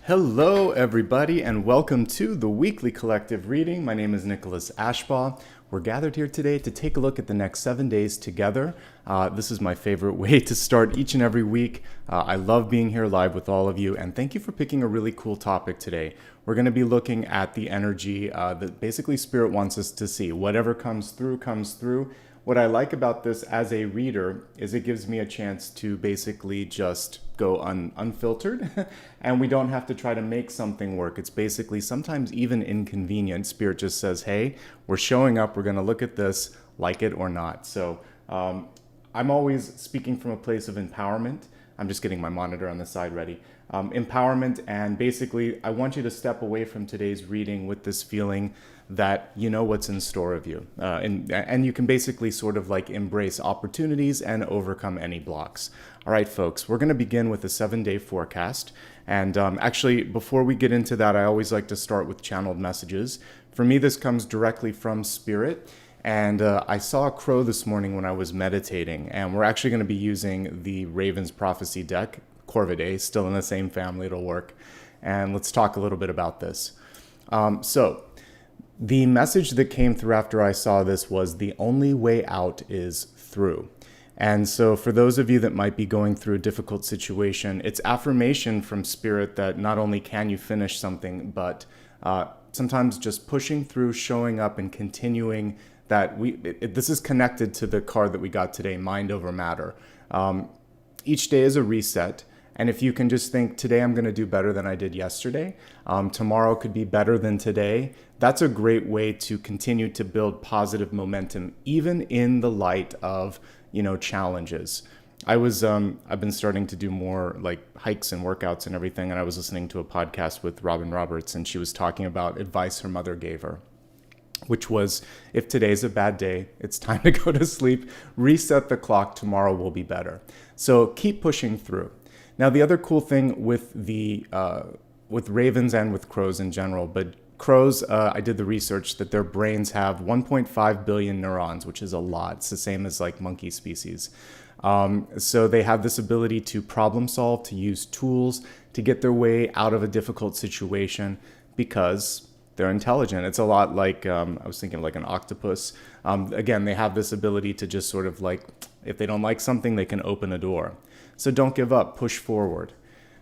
Hello, everybody, and welcome to the weekly collective reading. My name is Nicholas Ashbaugh. We're gathered here today to take a look at the next 7 days together. This is my favorite way to start each and every week. I love being here live with all of you, and thank you for picking a really cool topic today. We're going to be looking at the energy that basically Spirit wants us to see. Whatever comes through, comes through. What I like about this as a reader is it gives me a chance to basically just go unfiltered and we don't have to try to make something work. It's basically sometimes even inconvenient. Spirit just says, hey, we're showing up. We're going to look at this, like it or not. So I'm always speaking from a place of empowerment. I'm just getting my monitor on the side ready. Empowerment, and basically I want you to step away from today's reading with this feeling that you know what's in store of you. And you can basically sort of like embrace opportunities and overcome any blocks. All right, folks, we're going to begin with a 7-day forecast. And actually, before we get into that, I always like to start with channeled messages. For me, this comes directly from Spirit. And I saw a crow this morning when I was meditating, and we're actually going to be using the Raven's Prophecy deck, Corvidae, still in the same family, it'll work. And let's talk a little bit about this. So the message that came through after I saw this was the only way out is through. And so for those of you that might be going through a difficult situation, it's affirmation from Spirit that not only can you finish something, but sometimes just pushing through, showing up, and continuing that this is connected to the card that we got today, Mind Over Matter. Each day is a reset. And if you can just think, today I'm going to do better than I did yesterday, tomorrow could be better than today, that's a great way to continue to build positive momentum, even in the light of, challenges. I've been starting to do more like hikes and workouts and everything, and I was listening to a podcast with Robin Roberts, and she was talking about advice her mother gave her, which was, if today's a bad day, it's time to go to sleep, reset the clock, tomorrow will be better. So keep pushing through. Now, the other cool thing with with ravens and with crows in general, but crows, I did the research that their brains have 1.5 billion neurons, which is a lot. It's the same as like monkey species. So they have this ability to problem solve, to use tools, to get their way out of a difficult situation because they're intelligent. It's a lot like, I was thinking of like an octopus. Again, they have this ability to just sort of like, if they don't like something, they can open a door. So don't give up, push forward.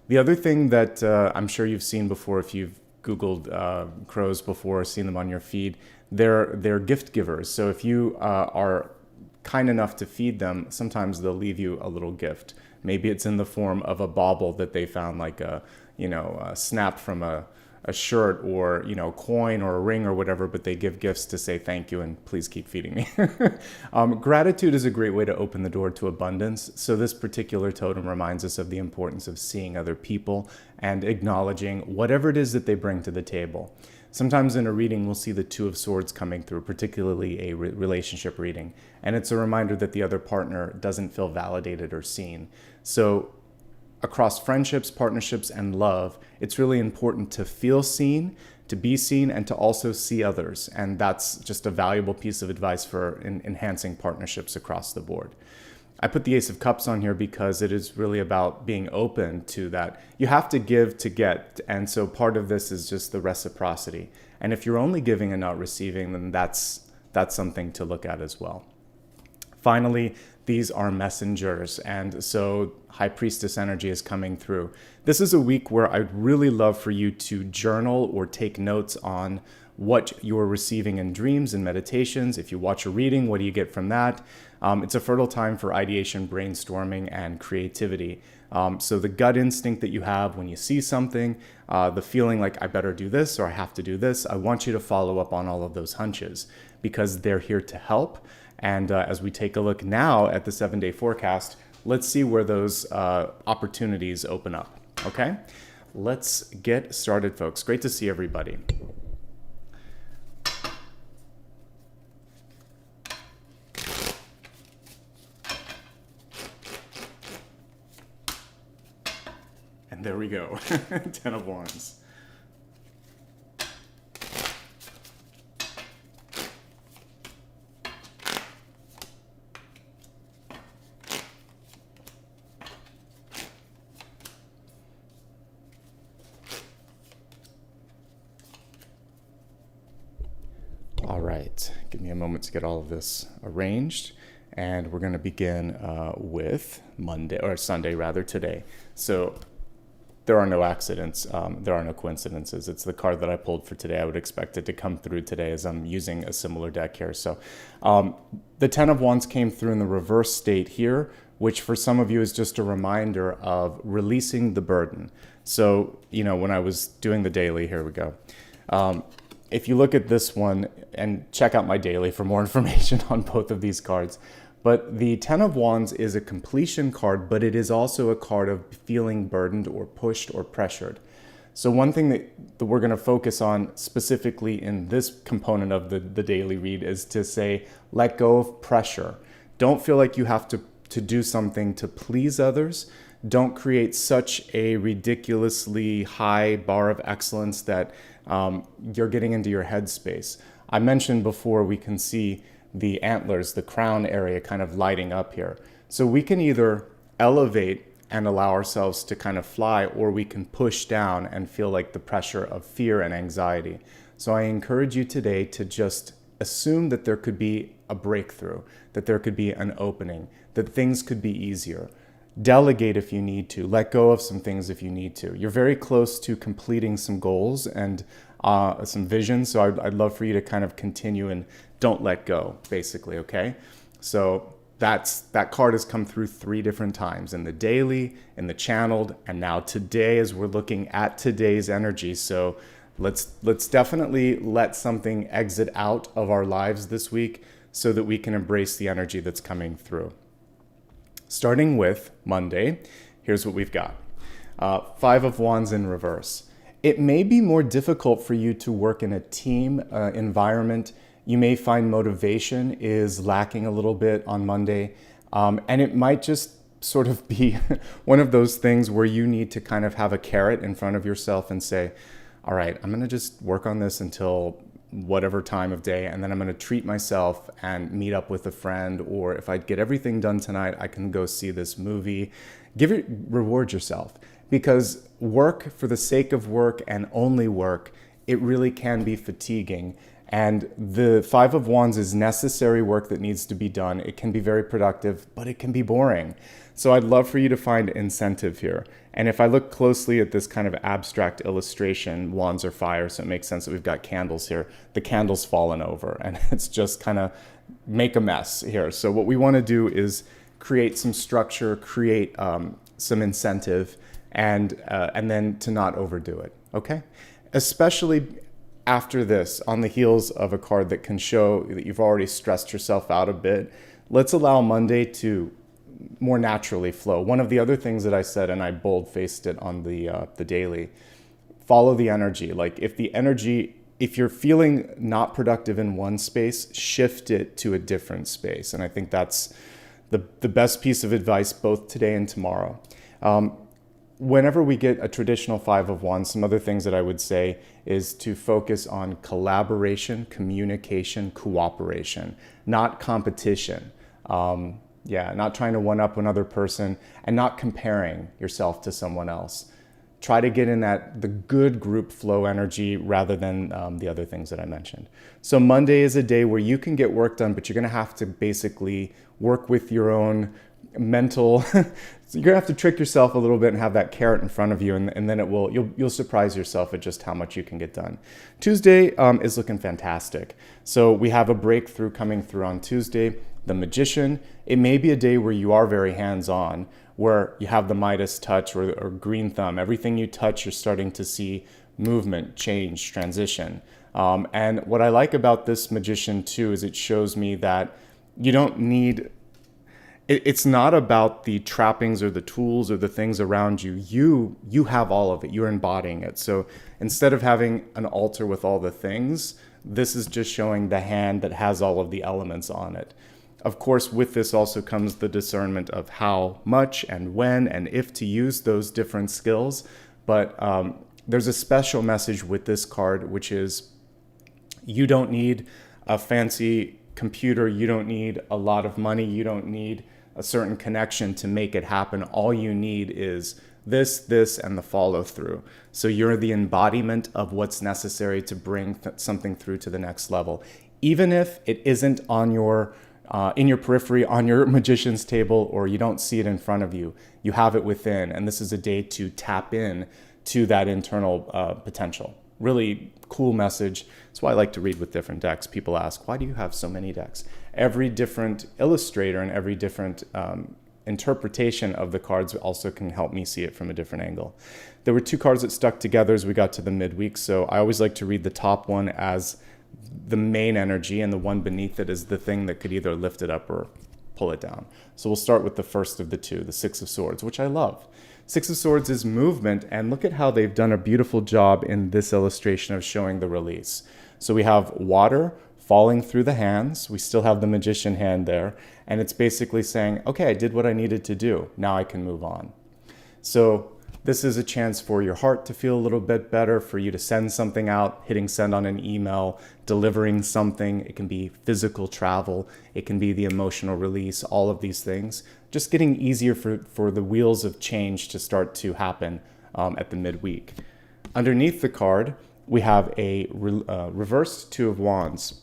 The other thing that I'm sure you've seen before, if you've Googled crows before, seen them on your feed, they're gift givers. So if you are kind enough to feed them, sometimes they'll leave you a little gift. Maybe it's in the form of a bauble that they found, like a snapped from a shirt, or coin or a ring or whatever, but they give gifts to say thank you and please keep feeding me. Gratitude is a great way to open the door to abundance. So this particular totem reminds us of the importance of seeing other people and acknowledging whatever it is that they bring to the table. Sometimes in a reading, we'll see the Two of Swords coming through, particularly a relationship reading. And it's a reminder that the other partner doesn't feel validated or seen. So across friendships, partnerships, and love, it's really important to feel seen, to be seen, and to also see others. And that's just a valuable piece of advice for enhancing partnerships across the board. I put the Ace of Cups on here because it is really about being open to that. You have to give to get. And so part of this is just the reciprocity. And if you're only giving and not receiving, then that's something to look at as well. Finally, these are messengers, and so High Priestess energy is coming through. This is a week where I'd really love for you to journal or take notes on what you're receiving in dreams and meditations. If you watch a reading, what do you get from that? It's a fertile time for ideation, brainstorming, and creativity. So the gut instinct that you have when you see something, the feeling like I better do this or I have to do this, I want you to follow up on all of those hunches because they're here to help. And as we take a look now at the 7-day forecast, let's see where those opportunities open up. Okay, let's get started, folks. Great to see everybody. And there we go, 10 of Wands. All right, give me a moment to get all of this arranged. And we're going to begin with Sunday rather, today. So there are no accidents. There are no coincidences. It's the card that I pulled for today. I would expect it to come through today as I'm using a similar deck here. So the Ten of Wands came through in the reverse state here, which for some of you is just a reminder of releasing the burden. So, when I was doing the daily, here we go. If you look at this one, and check out my daily for more information on both of these cards, but the Ten of Wands is a completion card, but it is also a card of feeling burdened or pushed or pressured. So one thing that we're going to focus on specifically in this component of the daily read is to say, let go of pressure. Don't feel like you have to do something to please others. Don't create such a ridiculously high bar of excellence that you're getting into your headspace. I mentioned before we can see the antlers, the crown area kind of lighting up here. So we can either elevate and allow ourselves to kind of fly, or we can push down and feel like the pressure of fear and anxiety. So I encourage you today to just assume that there could be a breakthrough, that there could be an opening, that things could be easier. Delegate if you need to. Let go of some things if you need to. You're very close to completing some goals and some visions, so I'd love for you to kind of continue and don't let go, basically, okay? So that card has come through 3 different times, in the daily, in the channeled, and now today as we're looking at today's energy. So let's definitely let something exit out of our lives this week so that we can embrace the energy that's coming through. Starting with Monday, here's what we've got. 5 of Wands in reverse. It may be more difficult for you to work in a team environment. You may find motivation is lacking a little bit on Monday. And it might just sort of be one of those things where you need to kind of have a carrot in front of yourself and say, all right, I'm going to just work on this until whatever time of day, and then I'm going to treat myself and meet up with a friend, or if I get everything done tonight, I can go see this movie. Reward yourself, because work for the sake of work and only work, it really can be fatiguing. And the 5 of Wands is necessary work that needs to be done. It can be very productive, but it can be boring. So I'd love for you to find incentive here. And if I look closely at this kind of abstract illustration, wands are fire, so it makes sense that we've got candles here. The candle's fallen over, and it's just kind of make a mess here. So what we want to do is create some structure, create some incentive, and then to not overdo it, okay? Especially after this, on the heels of a card that can show that you've already stressed yourself out a bit, let's allow Monday to more naturally flow. One of the other things that I said, and I bold-faced it on the daily, follow the energy. Like if you're feeling not productive in one space, shift it to a different space. And I think that's the best piece of advice both today and tomorrow. Whenever we get a traditional 5 of Wands, some other things that I would say is to focus on collaboration, communication, cooperation, not competition. Not trying to one-up another person, and not comparing yourself to someone else. Try to get in the good group flow energy rather than the other things that I mentioned. So Monday is a day where you can get work done, but you're going to have to basically work with your own mental. So you're going to have to trick yourself a little bit and have that carrot in front of you, and then you'll surprise yourself at just how much you can get done. Tuesday is looking fantastic. So we have a breakthrough coming through on Tuesday. The Magician, it may be a day where you are very hands-on, where you have the Midas touch or green thumb. Everything you touch, you're starting to see movement, change, transition. And what I like about this Magician too is it shows me that you don't need, it's not about the trappings or the tools or the things around you. You have all of it. You're embodying it. So instead of having an altar with all the things, this is just showing the hand that has all of the elements on it. Of course, with this also comes the discernment of how much and when and if to use those different skills. But there's a special message with this card, which is you don't need a fancy computer. You don't need a lot of money. You don't need a certain connection to make it happen. All you need is this, and the follow through. So you're the embodiment of what's necessary to bring something through to the next level. even if it isn't on your in your periphery, on your magician's table, or you don't see it in front of you, you have it within. And this is a day to tap in to that internal potential. Really cool message. That's why I like to read with different decks. People ask, why do you have so many decks? Every different illustrator and every different interpretation of the cards also can help me see it from a different angle. There were two cards that stuck together as we got to the midweek, so I always like to read the top one as the main energy, and the one beneath it is the thing that could either lift it up or pull it down. So we'll start with the first of the two, the Six of Swords, which I love. Six of Swords is movement, and look at how they've done a beautiful job in this illustration of showing the release. So we have water falling through the hands. We still have the magician hand there, and it's basically saying, okay, I did what I needed to do. Now I can move on. So this is a chance for your heart to feel a little bit better, for you to send something out, hitting send on an email, delivering something. It can be physical travel. It can be the emotional release, all of these things. Just getting easier for the wheels of change to start to happen at the midweek. Underneath the card, we have a reversed Two of Wands.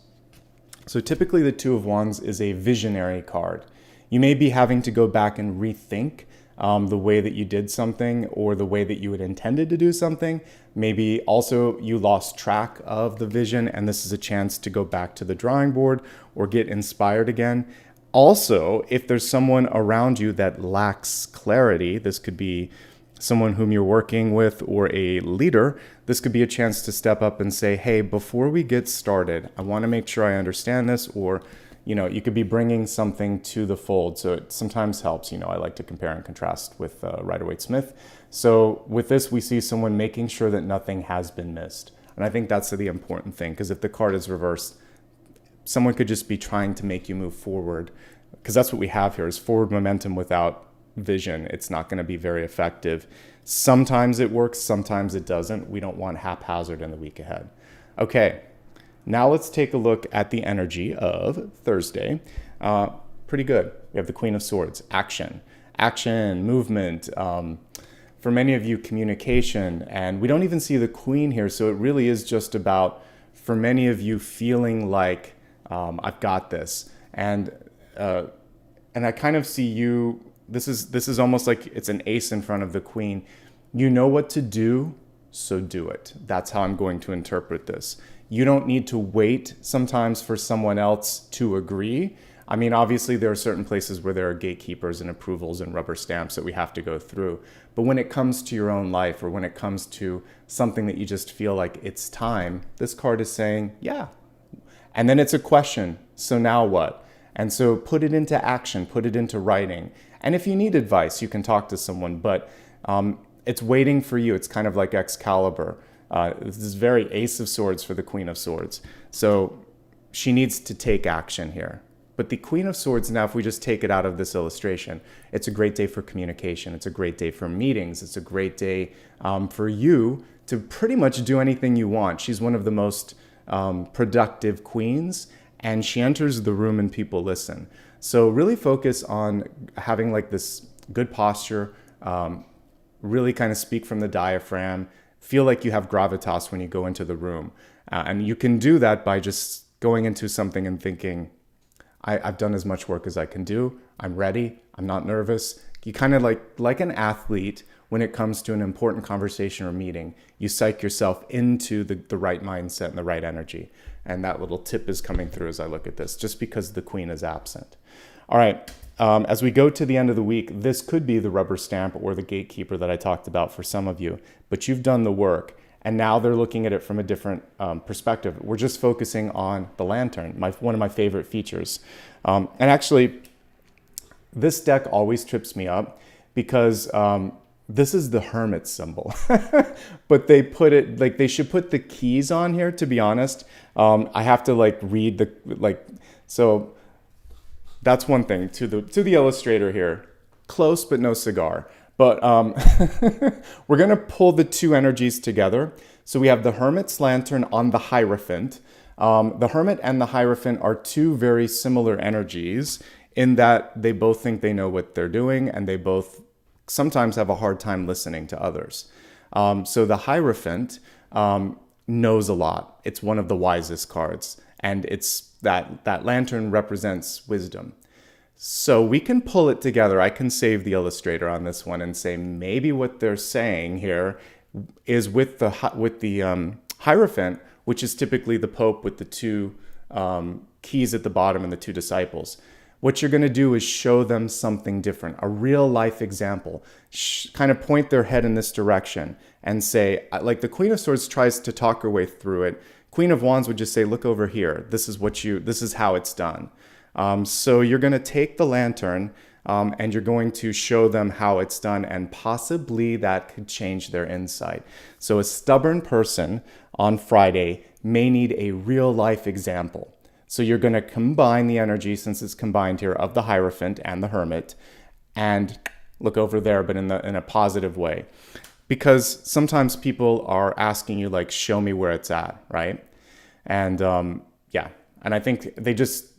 So typically the Two of Wands is a visionary card. You may be having to go back and rethink the way that you did something, or the way that you had intended to do something. Maybe also you lost track of the vision, and this is a chance to go back to the drawing board or get inspired again. Also, if there's someone around you that lacks clarity, this could be someone whom you're working with or a leader, this could be a chance to step up and say, hey, before we get started, I want to make sure I understand this. Or you could be bringing something to the fold. So it sometimes helps. I like to compare and contrast with Rider-Waite-Smith. So with this, we see someone making sure that nothing has been missed. And I think that's the important thing, because if the card is reversed, someone could just be trying to make you move forward, because that's what we have here is forward momentum without vision. It's not going to be very effective. Sometimes it works, sometimes it doesn't. We don't want haphazard in the week ahead. Okay. Now let's take a look at the energy of Thursday. Pretty good. We have the Queen of Swords, action, movement. For many of you, communication. And we don't even see the Queen here, so it really is just about, for many of you, feeling like I've got this. And I kind of see you, this is almost like it's an ace in front of the Queen. You know what to do, so do it. That's how I'm going to interpret this. You don't need to wait sometimes for someone else to agree. I mean, obviously there are certain places where there are gatekeepers and approvals and rubber stamps that we have to go through. But when it comes to your own life, or when it comes to something that you just feel like it's time, this card is saying, yeah. And then it's a question. So now what? And so put it into action, put it into writing. And if you need advice, you can talk to someone, but it's waiting for you. It's kind of like Excalibur. This is very Ace of Swords for the Queen of Swords. So she needs to take action here. But the Queen of Swords, now if we just take it out of this illustration, it's a great day for communication. It's a great day for meetings. It's a great day for you to pretty much do anything you want. She's one of the most productive queens, and she enters the room and people listen. So really focus on having like this good posture, really kind of speak from the diaphragm, feel like you have gravitas when you go into the room. And you can do that by just going into something and thinking, I've done as much work as I can do. I'm ready. I'm not nervous. You kind of like an athlete when it comes to an important conversation or meeting, you psych yourself into the right mindset and the right energy. And that little tip is coming through as I look at this, just because the Queen is absent. All right. As we go to the end of the week, this could be the rubber stamp or the gatekeeper that I talked about for some of you, but you've done the work, and now they're looking at it from a different perspective. We're just focusing on the lantern, one of my favorite features. And actually, this deck always trips me up because this is the Hermit symbol, but they put it, like they should put the keys on here, to be honest. I have to read so that's one thing to the illustrator here. Close, but no cigar. But we're going to pull the two energies together. So we have the Hermit's lantern on the Hierophant. The Hermit and the Hierophant are two very similar energies in that they both think they know what they're doing, and they both sometimes have a hard time listening to others. So the Hierophant knows a lot. It's one of the wisest cards. And it's that lantern represents wisdom. So we can pull it together. I can save the illustrator on this one and say maybe what they're saying here is with the Hierophant, which is typically the Pope with the two keys at the bottom and the two disciples. What you're going to do is show them something different, a real life example. Kind of point their head in this direction and say, like the Queen of Swords tries to talk her way through it. Queen of Wands would just say, look over here. This is how it's done. So you're going to take the lantern and you're going to show them how it's done, and possibly that could change their insight. So a stubborn person on Friday may need a real life example. So you're going to combine the energy, since it's combined here, of the Hierophant and the Hermit, and look over there, but in a positive way. Because sometimes people are asking you, like, show me where it's at, right? And yeah, and I think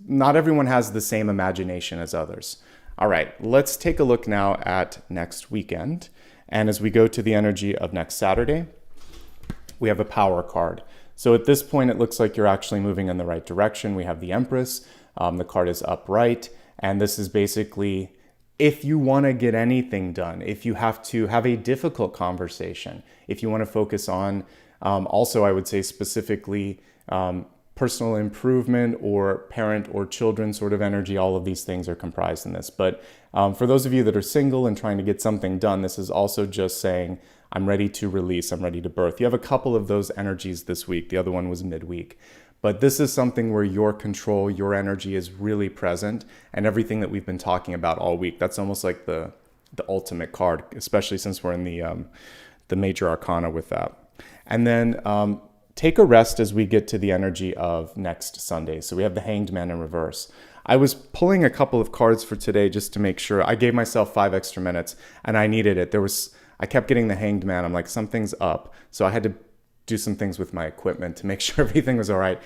not everyone has the same imagination as others. All right, let's take a look now at next weekend. And as we go to the energy of next Saturday, we have a power card. So at this point, it looks like you're actually moving in the right direction. We have the Empress. The card is upright. And this is basically, if you want to get anything done, if you have to have a difficult conversation, if you want to focus on, also I would say specifically, personal improvement or parent or children sort of energy, all of these things are comprised in this. But for those of you that are single and trying to get something done, this is also just saying, I'm ready to release, I'm ready to birth. You have a couple of those energies this week. The other one was midweek. But this is something where your control, your energy is really present, and everything that we've been talking about all week. That's almost like the ultimate card, especially since we're in the major arcana with that. And then take a rest as we get to the energy of next Sunday. So we have the Hanged Man in reverse. I was pulling a couple of cards for today just to make sure. I gave myself 5 extra minutes and I needed it. I kept getting the Hanged Man. I'm like, something's up. So I had to do some things with my equipment to make sure everything was all right.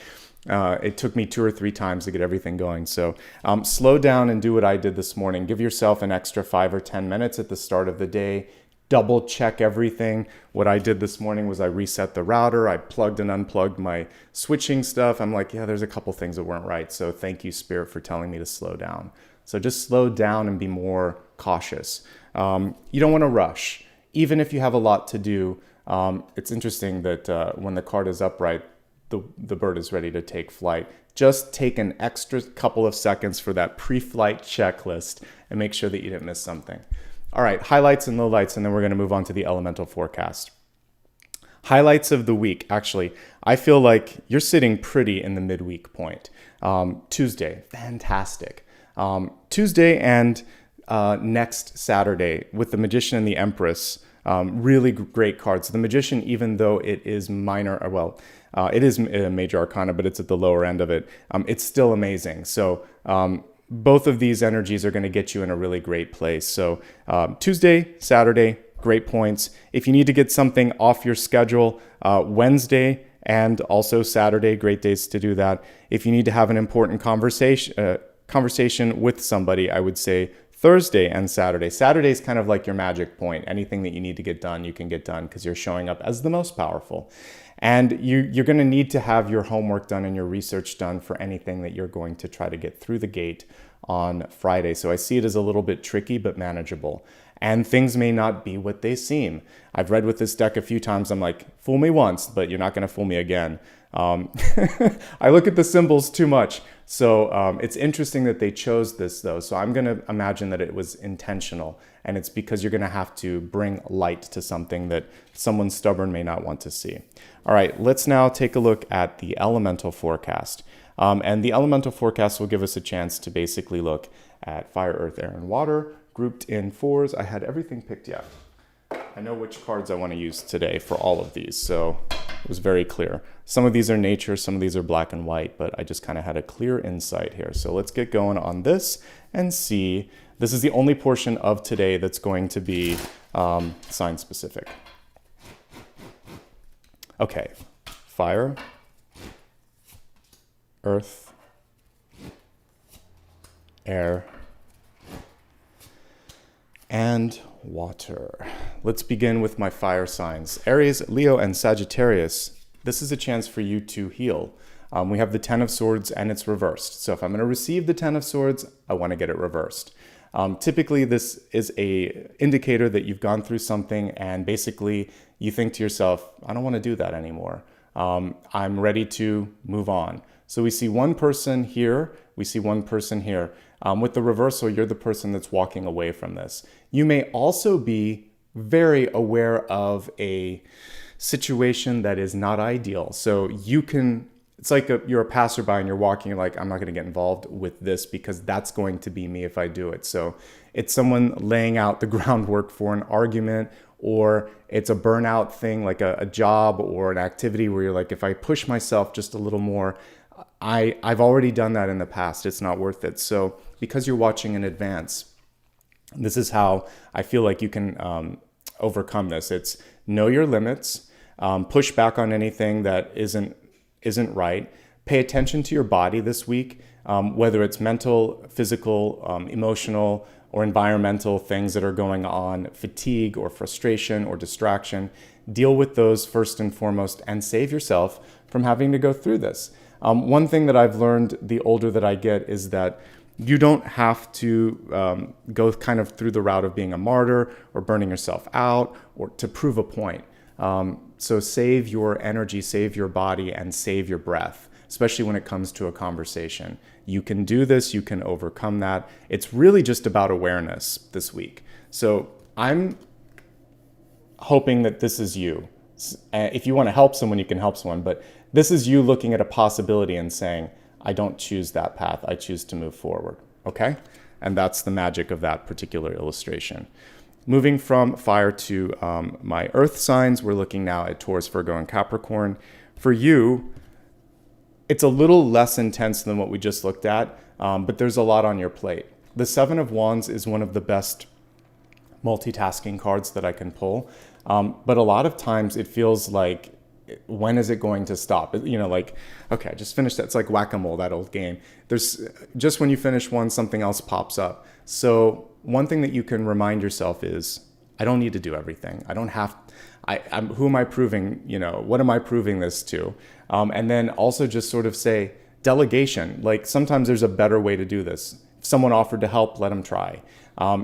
It took me 2 or 3 times to get everything going. So slow down and do what I did this morning. Give yourself an extra 5 or 10 minutes at the start of the day. Double check everything. What I did this morning was I reset the router. I plugged and unplugged my switching stuff. I'm like, yeah, there's a couple things that weren't right. So thank you, Spirit, for telling me to slow down. So just slow down and be more cautious. You don't want to rush. Even if you have a lot to do, it's interesting that when the card is upright, the bird is ready to take flight. Just take an extra couple of seconds for that pre-flight checklist and make sure that you didn't miss something. All right, highlights and lowlights, and then we're going to move on to the elemental forecast. Highlights of the week. Actually, I feel like you're sitting pretty in the midweek point. Tuesday, fantastic. Tuesday and next Saturday with the Magician and the Empress, really great cards. The Magician, even though it is minor, it is a major arcana, but it's at the lower end of it, it's still amazing. So both of these energies are going to get you in a really great place. So Tuesday, Saturday, great points. If you need to get something off your schedule, Wednesday and also Saturday, great days to do that. If you need to have an important conversation with somebody, I would say Thursday and Saturday. Saturday is kind of like your magic point. Anything that you need to get done, you can get done because you're showing up as the most powerful. And you're going to need to have your homework done and your research done for anything that you're going to try to get through the gate on Friday. So I see it as a little bit tricky, but manageable. And things may not be what they seem. I've read with this deck a few times. I'm like, fool me once, but you're not going to fool me again. I look at the symbols too much. So it's interesting that they chose this though. So I'm going to imagine that it was intentional, and it's because you're going to have to bring light to something that someone stubborn may not want to see. All right, let's now take a look at the elemental forecast. And the elemental forecast will give us a chance to basically look at fire, earth, air, and water grouped in 4s. I had everything picked yet. I know which cards I want to use today for all of these, so it was very clear. Some of these are nature, some of these are black and white, but I just kind of had a clear insight here. So let's get going on this and see. This is the only portion of today that's going to be sign specific. Okay, fire, earth, air, and water. Let's begin with my fire signs. Aries, Leo, and Sagittarius. This is a chance for you to heal. We have the Ten of Swords and it's reversed. So if I'm going to receive the Ten of Swords, I want to get it reversed. Typically, this is a indicator that you've gone through something and basically you think to yourself, I don't want to do that anymore. I'm ready to move on. So we see one person here, we see one person here. With the reversal, you're the person that's walking away from this. You may also be very aware of a situation that is not ideal. So it's like you're a passerby and you're walking, you're like, I'm not going to get involved with this because that's going to be me if I do it. So it's someone laying out the groundwork for an argument, or it's a burnout thing like a job or an activity where you're like, if I push myself just a little more, I've already done that in the past. It's not worth it. So because you're watching in advance, this is how I feel like you can overcome this. It's know your limits, push back on anything that isn't right. Pay attention to your body this week, whether it's mental, physical, emotional, or environmental things that are going on, fatigue or frustration or distraction. Deal with those first and foremost and save yourself from having to go through this. One thing that I've learned the older that I get is that you don't have to go kind of through the route of being a martyr or burning yourself out or to prove a point. So save your energy, save your body, and save your breath, especially when it comes to a conversation. You can do this, you can overcome that. It's really just about awareness this week. So I'm hoping that this is you. If you want to help someone, you can help someone, but this is you looking at a possibility and saying, I don't choose that path, I choose to move forward, okay? And that's the magic of that particular illustration. Moving from fire to my earth signs, we're looking now at Taurus, Virgo, and Capricorn. For you, it's a little less intense than what we just looked at, but there's a lot on your plate. The Seven of Wands is one of the best multitasking cards that I can pull, but a lot of times it feels like, when is it going to stop? You know, like, okay, I just finished that. It's like whack-a-mole, that old game. There's just when you finish one, something else pops up. So one thing that you can remind yourself is, I don't need to do everything. I don't have, who am I proving, what am I proving this to? And then also just sort of say delegation. Like sometimes there's a better way to do this. If someone offered to help, let them try.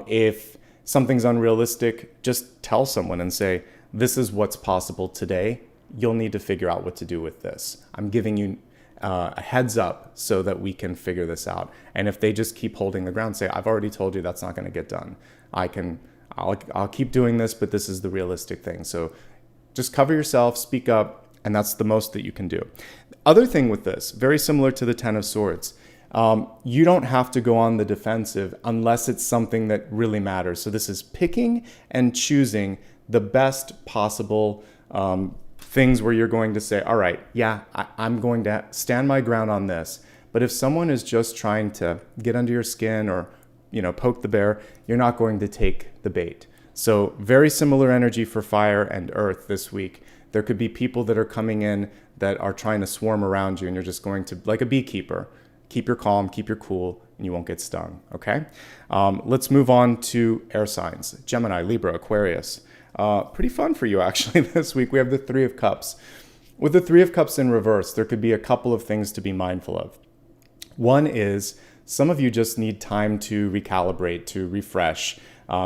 If something's unrealistic, just tell someone and say, this is what's possible today. You'll need to figure out what to do with this. I'm giving you a heads up so that we can figure this out. And if they just keep holding the ground, say, I've already told you that's not going to get done. I'll keep doing this, but this is the realistic thing. So just cover yourself, speak up, and that's the most that you can do. Other thing with this, very similar to the Ten of Swords, you don't have to go on the defensive unless it's something that really matters. So this is picking and choosing the best possible things where you're going to say, all right, yeah, I'm going to stand my ground on this. But if someone is just trying to get under your skin or, poke the bear, you're not going to take the bait. So very similar energy for fire and earth this week. There could be people that are coming in that are trying to swarm around you and you're just going to, like a beekeeper, keep your calm, keep your cool, and you won't get stung, okay? Let's move on to air signs. Gemini, Libra, Aquarius. Pretty fun for you actually this week. We have the Three of Cups. With the Three of Cups in reverse, there could be a couple of things to be mindful of. One is some of you just need time to recalibrate, to refresh.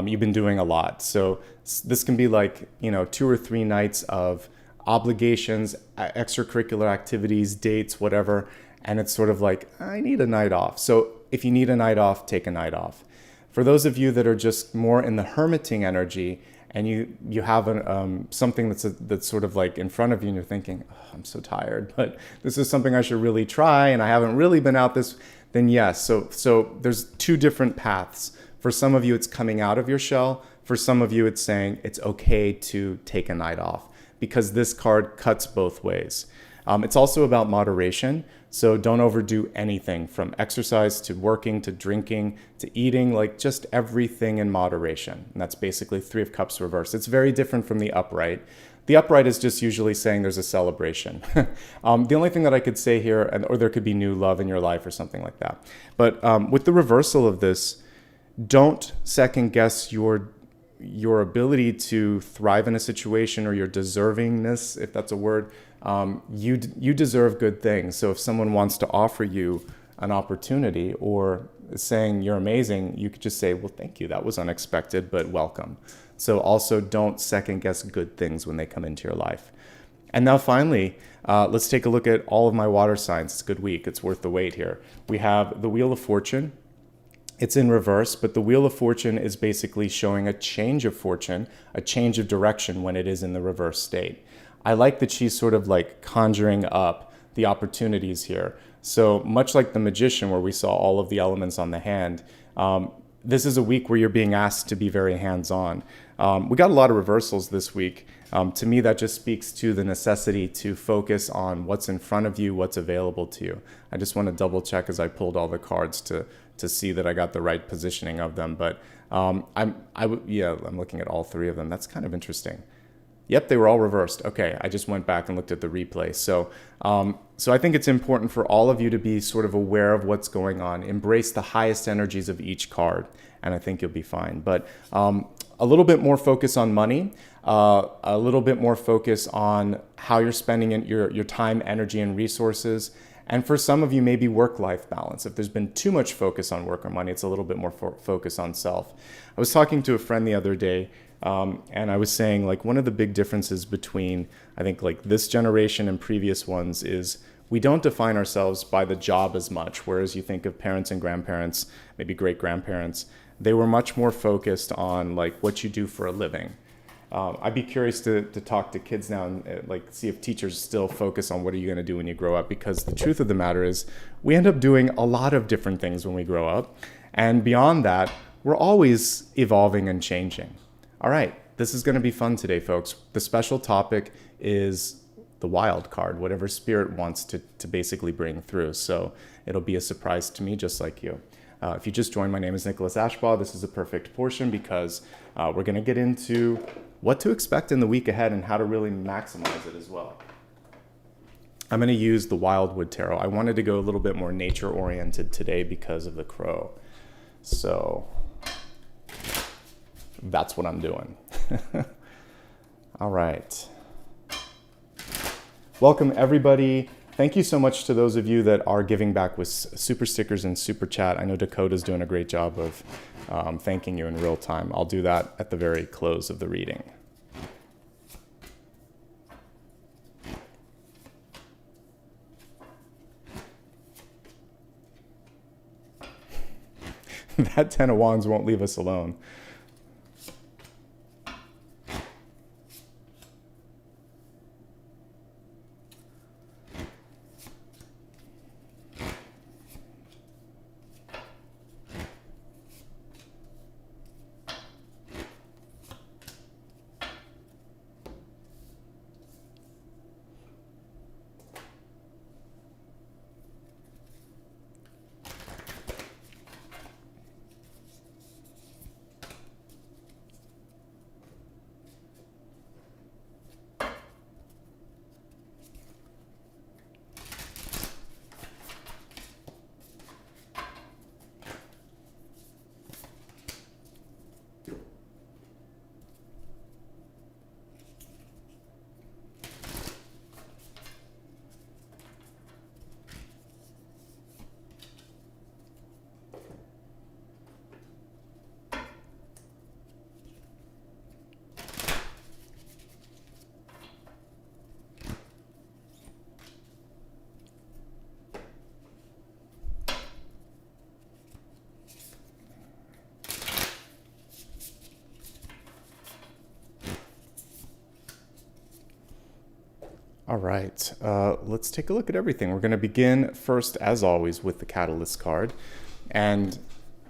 You've been doing a lot. So this can be like, 2 or 3 nights of obligations, extracurricular activities, dates, whatever. And it's sort of like, I need a night off. So if you need a night off, take a night off. For those of you that are just more in the hermiting energy, and you have something that's sort of like in front of you and you're thinking, oh, I'm so tired, but this is something I should really try and I haven't really been out this, then yes. So there's 2 different paths. For some of you, it's coming out of your shell. For some of you, it's saying it's okay to take a night off because this card cuts both ways. It's also about moderation. So don't overdo anything from exercise to working to drinking to eating, like just everything in moderation. And that's basically Three of Cups reversed. It's very different from the upright. The upright is just usually saying there's a celebration. The only thing that I could say here, or there could be new love in your life or something like that. But with the reversal of this, don't second guess your ability to thrive in a situation or your deservingness, if that's a word, you deserve good things. So if someone wants to offer you an opportunity or saying you're amazing, you could just say, well, thank you. That was unexpected, but welcome. So also don't second guess good things when they come into your life. And now finally, let's take a look at all of my water signs. It's a good week. It's worth the wait here. We have the Wheel of Fortune. It's in reverse, but the Wheel of Fortune is basically showing a change of fortune, a change of direction when it is in the reverse state. I like that she's sort of like conjuring up the opportunities here. So much like the Magician, where we saw all of the elements on the hand, this is a week where you're being asked to be very hands-on. We got a lot of reversals this week. To me, that just speaks to the necessity to focus on what's in front of you, what's available to you. I just want to double check as I pulled all the cards to see that I got the right positioning of them. But I'm looking at all three of them. That's kind of interesting. Yep, they were all reversed. Okay, I just went back and looked at the replay. So I think it's important for all of you to be sort of aware of what's going on. Embrace the highest energies of each card, and I think you'll be fine. But a little bit more focus on money, a little bit more focus on how you're spending your time, energy, and resources. And for some of you, maybe work-life balance. If there's been too much focus on work or money, it's a little bit more focus on self. I was talking to a friend the other day, and I was saying, like, one of the big differences between, I think, like this generation and previous ones is we don't define ourselves by the job as much. Whereas you think of parents and grandparents, maybe great-grandparents, they were much more focused on like what you do for a living. I'd be curious to talk to kids now and like see if teachers still focus on what are you going to do when you grow up, because the truth of the matter is we end up doing a lot of different things when we grow up. And beyond that, we're always evolving and changing. All right, this is going to be fun today, folks. The special topic is the wild card, whatever spirit wants to basically bring through. So it'll be a surprise to me, just like you. If you just joined, my name is Nicholas Ashbaugh. This is a perfect portion because we're going to get into what to expect in the week ahead and how to really maximize it as well. I'm going to use the Wildwood Tarot. I wanted to go a little bit more nature-oriented today because of the crow. So that's what I'm doing. All right. Welcome, everybody. Thank you so much to those of you that are giving back with super stickers and super chat. I know Dakota's doing a great job of thanking you in real time. I'll do that at the very close of the reading. That 10 of Wands won't leave us alone. All right, let's take a look at everything. We're going to begin first, as always, with the Catalyst card. And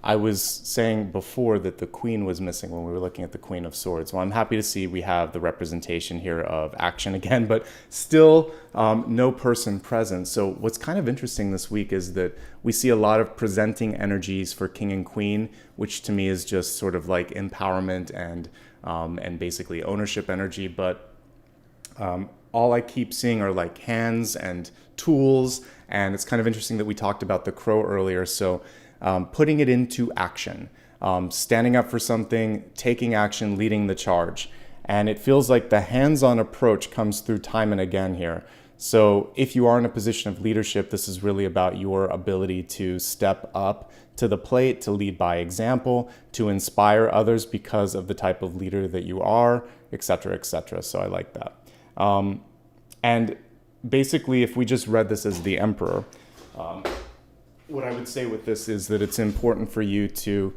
I was saying before that the Queen was missing when we were looking at the Queen of Swords. Well, I'm happy to see we have the representation here of action again, but still no person present. So what's kind of interesting this week is that we see a lot of presenting energies for King and Queen, which to me is just sort of like empowerment and basically ownership energy. But all I keep seeing are like hands and tools, and it's kind of interesting that we talked about the crow earlier. So putting it into action, standing up for something, taking action, leading the charge. And it feels like the hands-on approach comes through time and again here. So if you are in a position of leadership, this is really about your ability to step up to the plate, to lead by example, to inspire others because of the type of leader that you are, etc., etc. So I like that. And basically, if we just read this as the Emperor, what I would say with this is that it's important for you to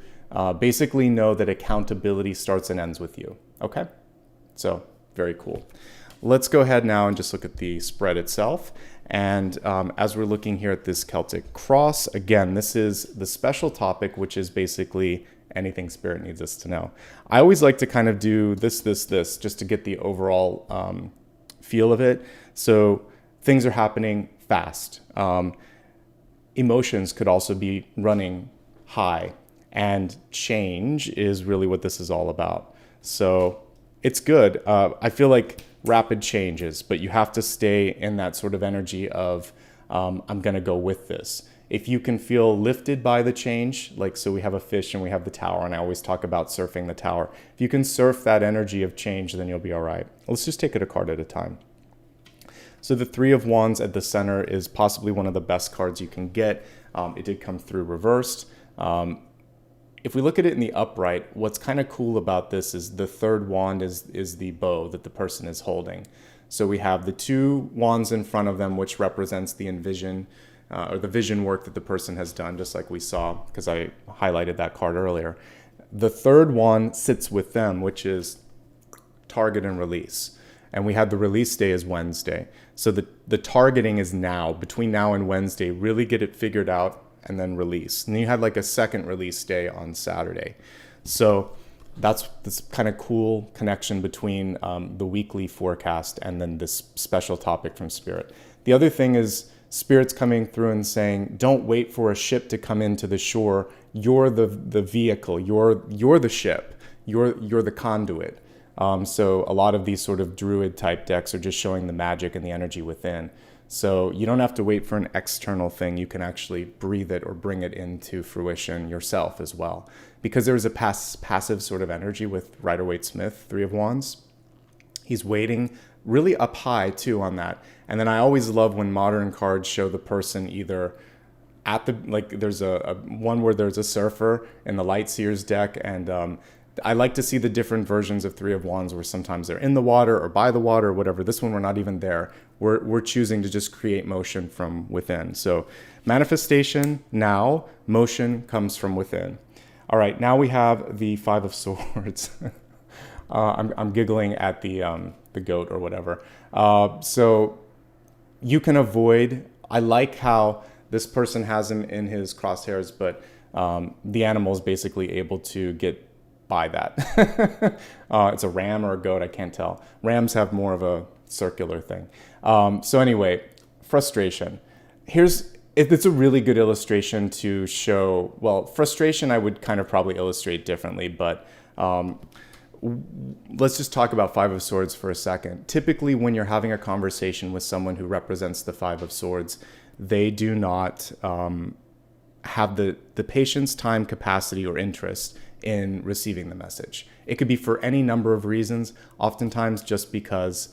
basically know that accountability starts and ends with you. Okay? So very cool. Let's go ahead now and just look at the spread itself. And as we're looking here at this Celtic Cross, again, this is the special topic, which is basically anything Spirit needs us to know. I always like to kind of do this, just to get the overall feel of it. So things are happening fast. Emotions could also be running high. And change is really what this is all about. So it's good. I feel like rapid changes, but you have to stay in that sort of energy of I'm going to go with this. If you can feel lifted by the change, like so we have a fish and we have the tower, and I always talk about surfing the tower. If you can surf that energy of change, then you'll be all right. Let's just take it a card at a time. So the Three of Wands at the center is possibly one of the best cards you can get. It did come through reversed. If we look at it in the upright, what's kind of cool about this is the third wand is the bow that the person is holding. So we have the two wands in front of them, which represents the vision work that the person has done, just like we saw, because I highlighted that card earlier. The third wand sits with them, which is target and release. And we had the release day as Wednesday. So the targeting is now, between now and Wednesday, really get it figured out and then release. And you had like a second release day on Saturday. So that's this kind of cool connection between the weekly forecast and then this special topic from Spirit. The other thing is Spirit's coming through and saying, don't wait for a ship to come into the shore. You're the vehicle. You're the ship. You're the conduit. So a lot of these sort of druid type decks are just showing the magic and the energy within. So you don't have to wait for an external thing. You can actually breathe it or bring it into fruition yourself as well. Because there's a passive sort of energy with Rider-Waite-Smith, Three of Wands. He's waiting really up high too on that. And then I always love when modern cards show the person either at the, like there's a one where there's a surfer in the Lightseers deck, and I like to see the different versions of Three of Wands where sometimes they're in the water or by the water or whatever. This one, we're not even there. We're choosing to just create motion from within. So manifestation now, motion comes from within. All right, now we have the Five of Swords. I'm giggling at the goat or whatever. So you can avoid, I like how this person has him in his crosshairs, but the animal is basically able to get by that. It's a ram or a goat, I can't tell. Rams have more of a circular thing. So anyway, frustration. It's a really good illustration to show, well, frustration I would kind of probably illustrate differently, but let's just talk about Five of Swords for a second. Typically, when you're having a conversation with someone who represents the Five of Swords, they do not have the patience, time, capacity, or interest in receiving the message. It could be for any number of reasons, oftentimes just because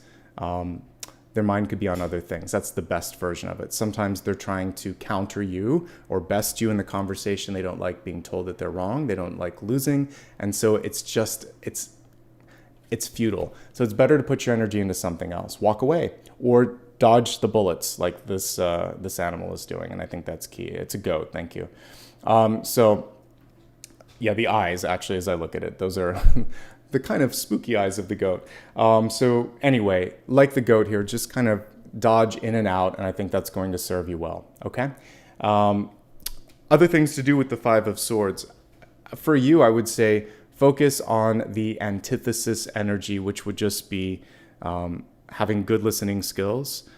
their mind could be on other things. That's the best version of it. Sometimes they're trying to counter you or best you in the conversation. They don't like being told that they're wrong. They don't like losing. And so it's futile. So it's better to put your energy into something else. Walk away or dodge the bullets like this animal is doing. And I think that's key. It's a goat. Thank you. Yeah, the eyes, actually, as I look at it, those are the kind of spooky eyes of the goat. So anyway, like the goat here, just kind of dodge in and out, and I think that's going to serve you well, okay? Other things to do with the Five of Swords. For you, I would say focus on the antithesis energy, which would just be having good listening skills,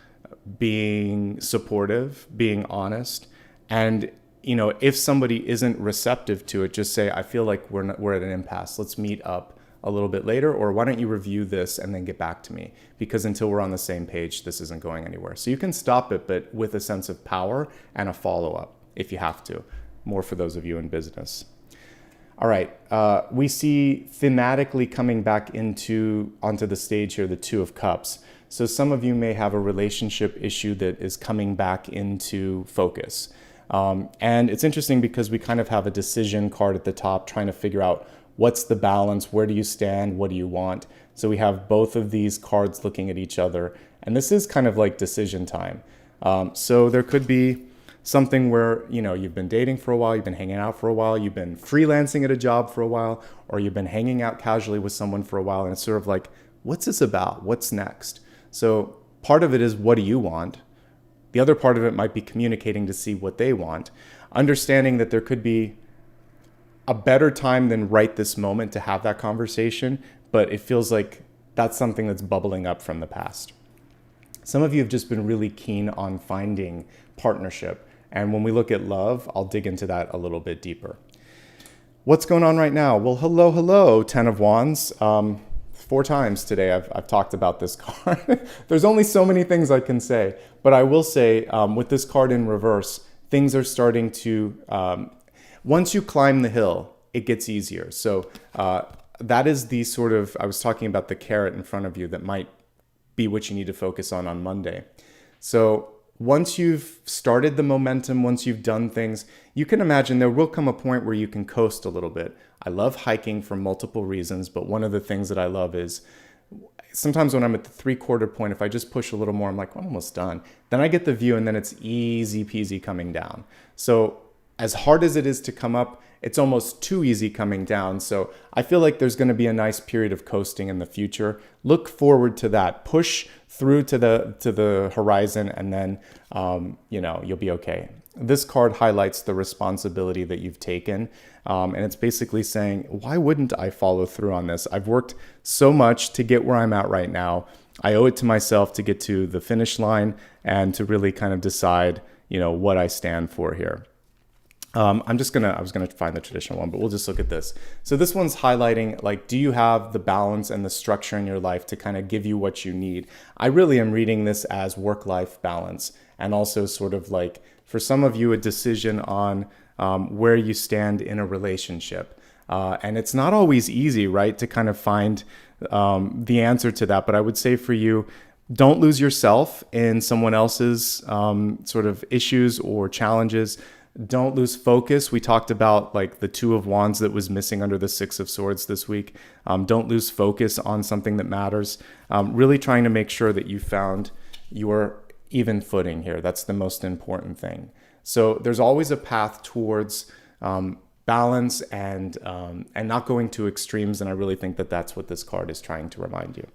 being supportive, being honest, and if somebody isn't receptive to it, just say, I feel like we're at an impasse. Let's meet up a little bit later, or why don't you review this and then get back to me? Because until we're on the same page, this isn't going anywhere. So you can stop it, but with a sense of power and a follow-up if you have to. More for those of you in business. All right, we see thematically coming back onto the stage here, the Two of Cups. So some of you may have a relationship issue that is coming back into focus. And it's interesting because we kind of have a decision card at the top trying to figure out what's the balance, where do you stand, what do you want? So we have both of these cards looking at each other, and this is kind of like decision time. So there could be something where, you know, you've been dating for a while, you've been hanging out for a while, you've been freelancing at a job for a while, or you've been hanging out casually with someone for a while, and it's sort of like, what's this about? What's next? So part of it is, what do you want? The other part of it might be communicating to see what they want, understanding that there could be a better time than right this moment to have that conversation, but it feels like that's something that's bubbling up from the past. Some of you have just been really keen on finding partnership. And when we look at love, I'll dig into that a little bit deeper. What's going on right now? Well, hello, 10 of Wands. 4 times today I've talked about this card. There's only so many things I can say, but I will say with this card in reverse, things are starting to, once you climb the hill, it gets easier. So that is the sort of, I was talking about the carrot in front of you that might be what you need to focus on Monday. So once you've started the momentum, once you've done things, you can imagine there will come a point where you can coast a little bit. I love hiking for multiple reasons, but one of the things that I love is sometimes when I'm at the 3/4 point, if I just push a little more, I'm like, well, I'm almost done. Then I get the view and then it's easy peasy coming down. So as hard as it is to come up, it's almost too easy coming down. So I feel like there's going to be a nice period of coasting in the future. Look forward to that. Push through to the horizon, and then you know, you'll be okay. This card highlights the responsibility that you've taken, and it's basically saying, why wouldn't I follow through on this? I've worked so much to get where I'm at right now. I owe it to myself to get to the finish line and to really kind of decide, you know, what I stand for here. I was gonna find the traditional one, but we'll just look at this. So this one's highlighting, like, do you have the balance and the structure in your life to kind of give you what you need? I really am reading this as work-life balance, and also sort of like, for some of you, a decision on where you stand in a relationship. And it's not always easy, right, to kind of find the answer to that. But I would say for you, don't lose yourself in someone else's sort of issues or challenges. Don't lose focus. We talked about like the 2 of Wands that was missing under the 6 of Swords this week. Don't lose focus on something that matters. Really trying to make sure that you found your even footing here. That's the most important thing. So there's always a path towards balance and not going to extremes. And I really think that that's what this card is trying to remind you.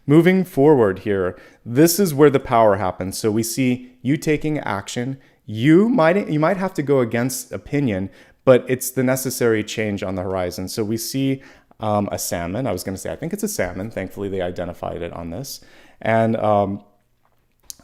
Moving forward here, this is where the power happens. So we see you taking action. You might have to go against opinion, but it's the necessary change on the horizon. So we see a salmon. I think it's a salmon. Thankfully, they identified it on this. And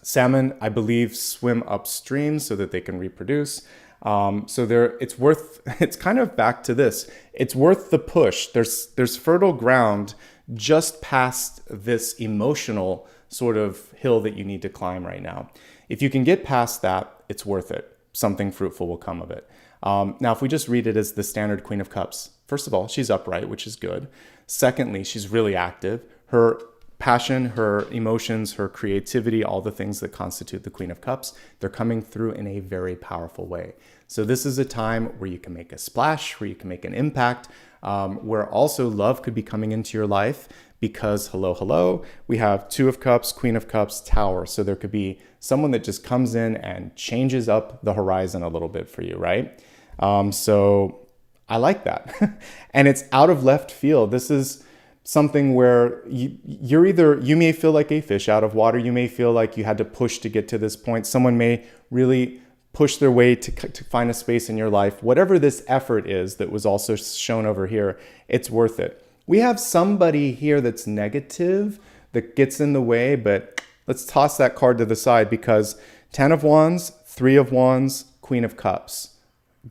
salmon, I believe, swim upstream so that they can reproduce. It's kind of back to this. It's worth the push. There's fertile ground just past this emotional sort of hill that you need to climb right now. If you can get past that, it's worth it. Something fruitful will come of it. Now, if we just read it as the standard Queen of Cups, first of all, she's upright, which is good. Secondly, she's really active. Her passion, her emotions, her creativity, all the things that constitute the Queen of Cups, they're coming through in a very powerful way. So this is a time where you can make a splash, where you can make an impact, where also love could be coming into your life because, hello, we have 2 of Cups, Queen of Cups, Tower. So there could be someone that just comes in and changes up the horizon a little bit for you, right? So I like that. And it's out of left field. This is something where you may feel like a fish out of water. You may feel like you had to push to get to this point. Someone may really push their way to find a space in your life. Whatever this effort is that was also shown over here, it's worth it. We have somebody here that's negative, that gets in the way, but let's toss that card to the side because 10 of Wands, 3 of Wands, Queen of Cups.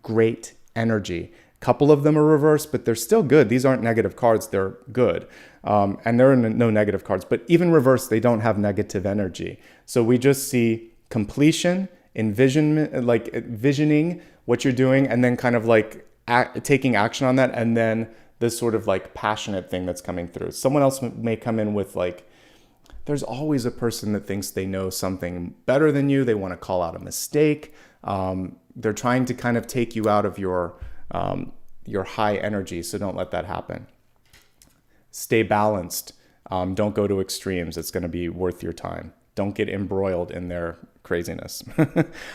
Great energy. A couple of them are reversed, but they're still good. These aren't negative cards. They're good. And there are no negative cards. But even reversed, they don't have negative energy. So we just see completion, envisionment, like visioning what you're doing, and then kind of like taking action on that, and then this sort of like passionate thing that's coming through. Someone else may come in with like there's always a person that thinks they know something better than you. They want to call out a mistake. They're trying to kind of take you out of your high energy, so don't let that happen. Stay balanced. Don't go to extremes. It's going to be worth your time. Don't get embroiled in their craziness.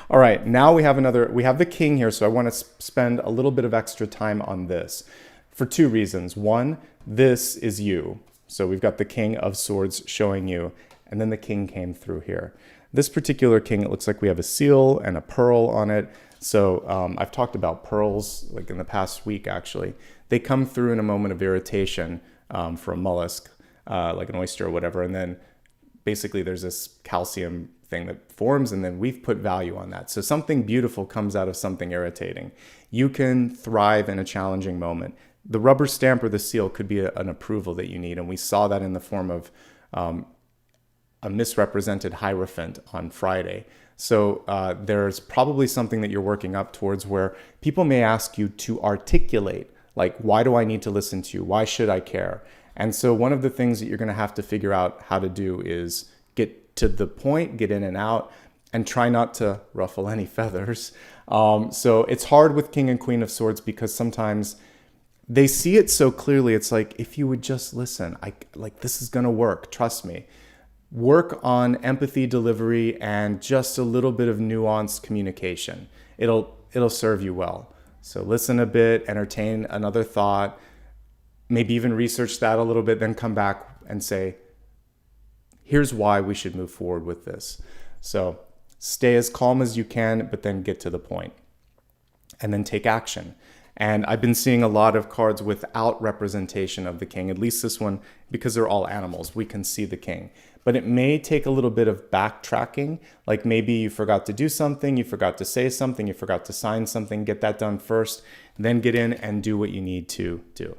All right, now we have the king here, so I want to spend a little bit of extra time on this for two reasons. One, this is you. So we've got the King of Swords showing you, and then the king came through here. This particular king, it looks like we have a seal and a pearl on it. So I've talked about pearls like in the past week, actually. They come through in a moment of irritation for a mollusk, like an oyster or whatever. And then basically there's this calcium thing that forms, and then we've put value on that. So something beautiful comes out of something irritating. You can thrive in a challenging moment. The rubber stamp or the seal could be an approval that you need. And we saw that in the form of a misrepresented Hierophant on Friday. So there's probably something that you're working up towards where people may ask you to articulate, like, why do I need to listen to you? Why should I care? And so one of the things that you're going to have to figure out how to do is get to the point, get in and out, and try not to ruffle any feathers. So it's hard with King and Queen of Swords because sometimes they see it so clearly. It's like, if you would just listen, this is going to work. Trust me. Work on empathy, delivery, and just a little bit of nuanced communication. It'll serve you well. So listen a bit, entertain another thought, maybe even research that a little bit, then come back and say, here's why we should move forward with this. So stay as calm as you can, but then get to the point. And then take action. And I've been seeing a lot of cards without representation of the king, at least this one, because they're all animals. We can see the king. But it may take a little bit of backtracking, like maybe you forgot to do something, you forgot to say something, you forgot to sign something, get that done first, then get in and do what you need to do.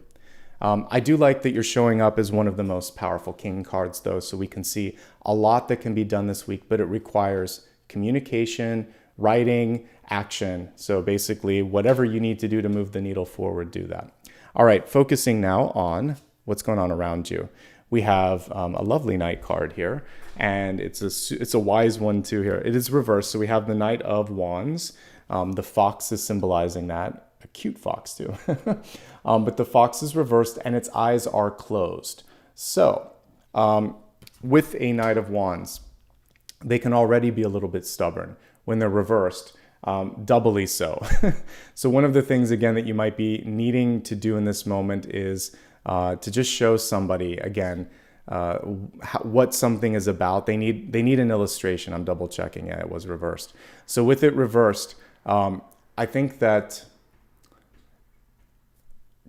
I do like that you're showing up as one of the most powerful king cards, though, so we can see a lot that can be done this week, but it requires communication, writing, action. So basically, whatever you need to do to move the needle forward, do that. All right, focusing now on what's going on around you. We have a lovely Knight card here, and it's a wise one too here. It is reversed, so we have the Knight of Wands. The fox is symbolizing that. A cute fox too. But the fox is reversed and its eyes are closed. So with a Knight of Wands, they can already be a little bit stubborn. When they're reversed, doubly so. So one of the things, again, that you might be needing to do in this moment is to just show somebody, again, what something is about. They need an illustration. I'm double checking. Yeah, it was reversed. So with it reversed, I think that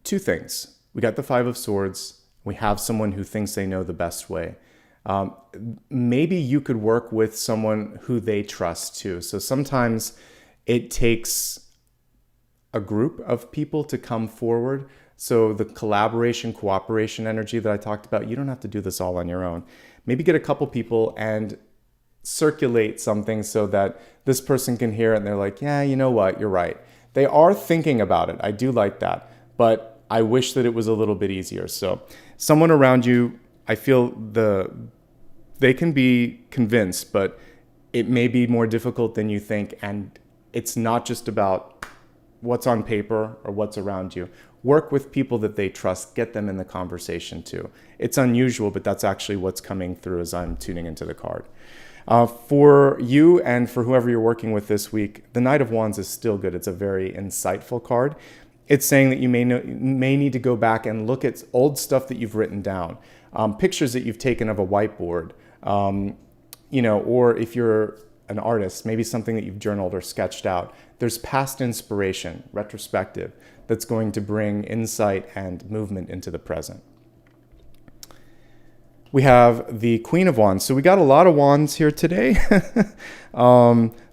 two things. We got the Five of Swords. We have someone who thinks they know the best way. Maybe you could work with someone who they trust too. So sometimes it takes a group of people to come forward. So the collaboration, cooperation energy that I talked about, you don't have to do this all on your own. Maybe get a couple people and circulate something so that this person can hear it and they're like, yeah, you know what, you're right. They are thinking about it. I do like that. But I wish that it was a little bit easier. So someone around you, I feel they can be convinced, but it may be more difficult than you think. And it's not just about what's on paper or what's around you. Work with people that they trust. Get them in the conversation too. It's unusual, but that's actually what's coming through as I'm tuning into the card. For you and for whoever you're working with this week, the Knight of Wands is still good. It's a very insightful card. It's saying that you may need to go back and look at old stuff that you've written down, pictures that you've taken of a whiteboard, or if you're an artist, maybe something that you've journaled or sketched out. There's past inspiration, retrospective, that's going to bring insight and movement into the present. We have the Queen of Wands. So we got a lot of wands here today.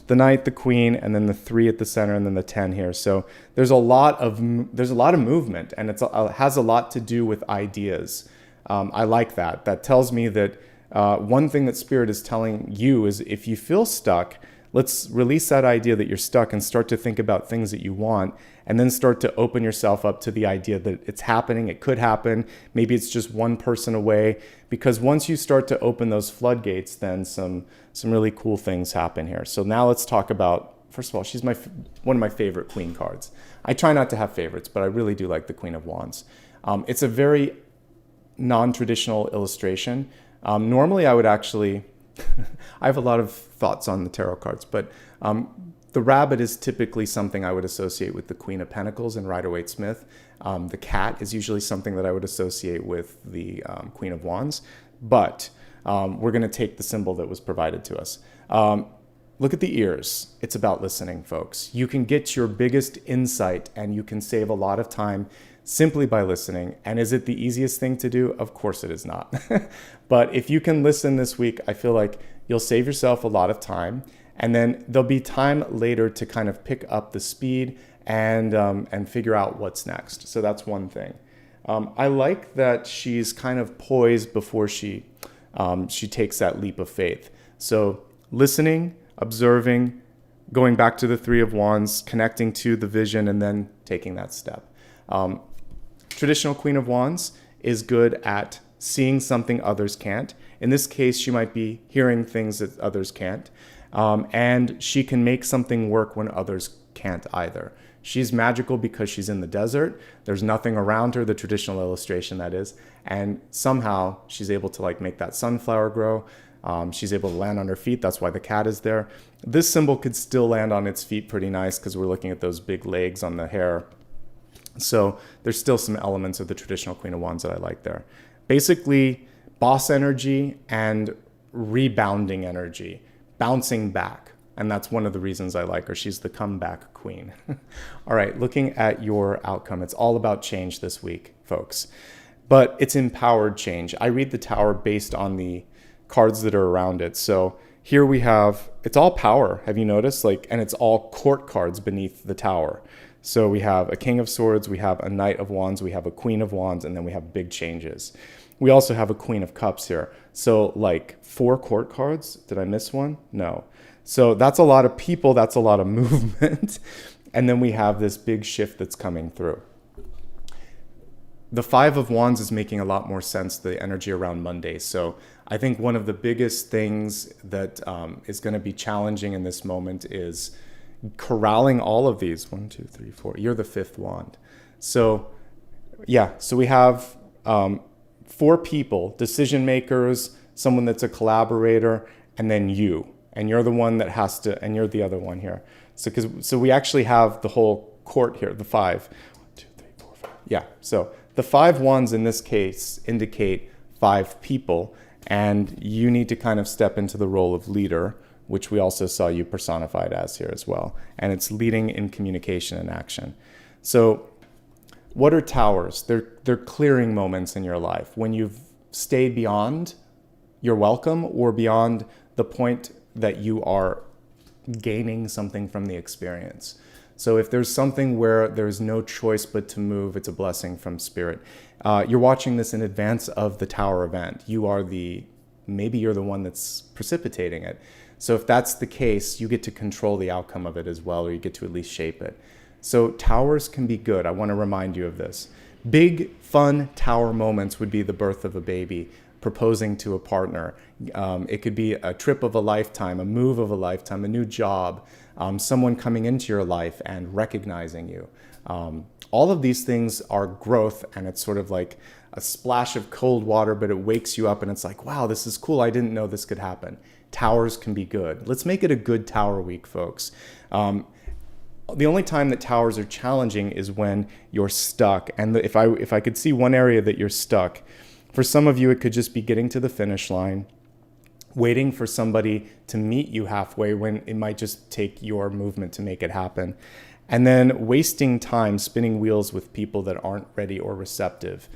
The Knight, the Queen, and then the 3 at the center, and then the 10 here. So there's a lot of movement, and it has a lot to do with ideas. I like that. That tells me that one thing that Spirit is telling you is if you feel stuck, let's release that idea that you're stuck and start to think about things that you want, and then start to open yourself up to the idea that it's happening, it could happen, maybe it's just one person away. Because once you start to open those floodgates, then some really cool things happen here. So now let's talk about, first of all, she's one of my favorite queen cards. I try not to have favorites, but I really do like the Queen of Wands. It's a very non-traditional illustration. Normally I would actually, I have a lot of thoughts on the tarot cards, but the rabbit is typically something I would associate with the Queen of Pentacles and Rider-Waite-Smith. The cat is usually something that I would associate with the Queen of Wands, but we're going to take the symbol that was provided to us. Look at the ears. It's about listening, folks. You can get your biggest insight and you can save a lot of time simply by listening. And is it the easiest thing to do? Of course it is not. But if you can listen this week, I feel like you'll save yourself a lot of time. And then there'll be time later to kind of pick up the speed and figure out what's next. So that's one thing. I like that she's kind of poised before she takes that leap of faith. So listening, observing, going back to the Three of Wands, connecting to the vision, and then taking that step. Traditional Queen of Wands is good at seeing something others can't. In this case, she might be hearing things that others can't. And she can make something work when others can't either. She's magical because she's in the desert. There's nothing around her, the traditional illustration that is. And somehow she's able to like make that sunflower grow. She's able to land on her feet. That's why the cat is there. This symbol could still land on its feet pretty nice because we're looking at those big legs on the hair. So there's still some elements of the traditional Queen of Wands that I like there. Basically, boss energy and rebounding energy, bouncing back. And that's one of the reasons I like her. She's the comeback queen. All right, looking at your outcome. It's all about change this week, folks. But it's empowered change. I read the Tower based on the cards that are around it. So here we have, it's all power. Have you noticed? And it's all court cards beneath the Tower. So we have a King of Swords, we have a Knight of Wands, we have a Queen of Wands, and then we have big changes. We also have a Queen of Cups here. So 4 court cards. Did I miss one? No. So that's a lot of people. That's a lot of movement. And then we have this big shift that's coming through. The Five of Wands is making a lot more sense, the energy around Monday. So I think one of the biggest things that is going to be challenging in this moment is corralling all of these. 1, 2, 3, 4. You're the 5th wand. So yeah, so we have 4 people, decision makers, someone that's a collaborator, and then you. And you're the one that has to, and you're the other one here. So we actually have the whole court here, the 5. 1, 2, 3, 4, 5. Yeah, so the 5 wands in this case indicate 5 people, and you need to kind of step into the role of leader, which we also saw you personified as here as well. And it's leading in communication and action. So what are towers? They're clearing moments in your life when you've stayed beyond your welcome or beyond the point that you are gaining something from the experience. So if there's something where there's no choice but to move, it's a blessing from spirit. You're watching this in advance of the Tower event. Maybe you're the one that's precipitating it. So if that's the case, you get to control the outcome of it as well, or you get to at least shape it. So towers can be good. I want to remind you of this. Big, fun tower moments would be the birth of a baby, proposing to a partner. It could be a trip of a lifetime, a move of a lifetime, a new job, someone coming into your life and recognizing you. All of these things are growth, and it's sort of like a splash of cold water, but it wakes you up and it's like, wow, this is cool. I didn't know this could happen. Towers can be good. Let's make it a good tower week, folks. The only time that towers are challenging is when you're stuck. And if I could see one area that you're stuck, for some of you, it could just be getting to the finish line, waiting for somebody to meet you halfway when it might just take your movement to make it happen. And then wasting time spinning wheels with people that aren't ready or receptive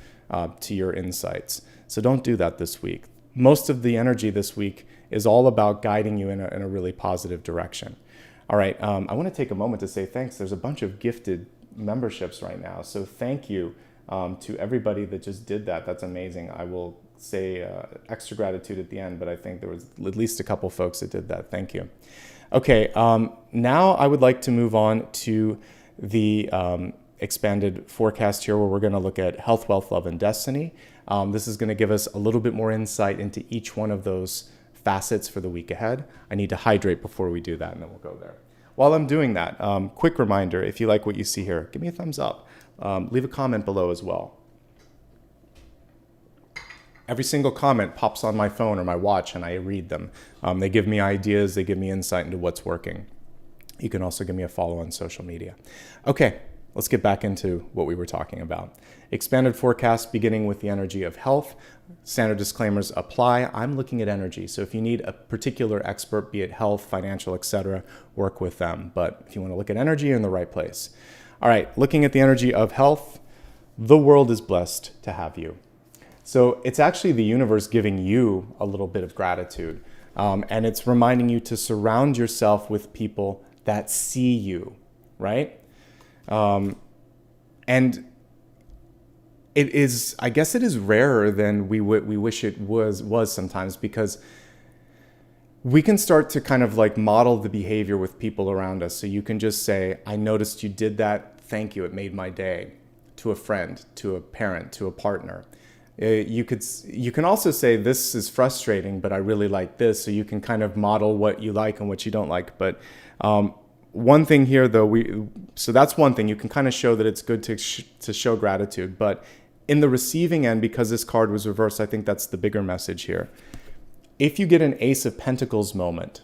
to your insights. So don't do that this week. Most of the energy this week is all about guiding you in a really positive direction. All right, I want to take a moment to say thanks. There's a bunch of gifted memberships right now. So thank you to everybody that just did that. That's amazing. I will say extra gratitude at the end, but I think there was at least a couple folks that did that. Thank you. Okay, now I would like to move on to the expanded forecast here, where we're going to look at health, wealth, love, and destiny. This is going to give us a little bit more insight into each one of those facets for the week ahead. I need to hydrate before we do that, and then we'll go there. While I'm doing that, quick reminder, if you like what you see here, give me a thumbs up. Leave a comment below as well. Every single comment pops on my phone or my watch, and I read them. They give me ideas, they give me insight into what's working. You can also give me a follow on social media. Okay, let's get back into what we were talking about. Expanded forecast beginning with the energy of health. Standard disclaimers apply. I'm looking at energy, so if you need a particular expert, be it health, financial, etc., work with them. But if you want to look at energy, you're in the right place. All right, looking at the energy of health, the world is blessed to have you. So it's actually the universe giving you a little bit of gratitude. And it's reminding you to surround yourself with people that see you, right? And it is, I guess it is rarer than we wish it was sometimes, because we can start to kind of like model the behavior with people around us. So you can just say, I noticed you did that. Thank you. It made my day. To a friend, to a parent, to a partner. You can also say, this is frustrating, but I really like this. So you can kind of model what you like and what you don't like. But one thing here, though, so that's one thing. You can kind of show that it's good to show gratitude. But in the receiving end, because this card was reversed, I think that's the bigger message here. If you get an Ace of Pentacles moment,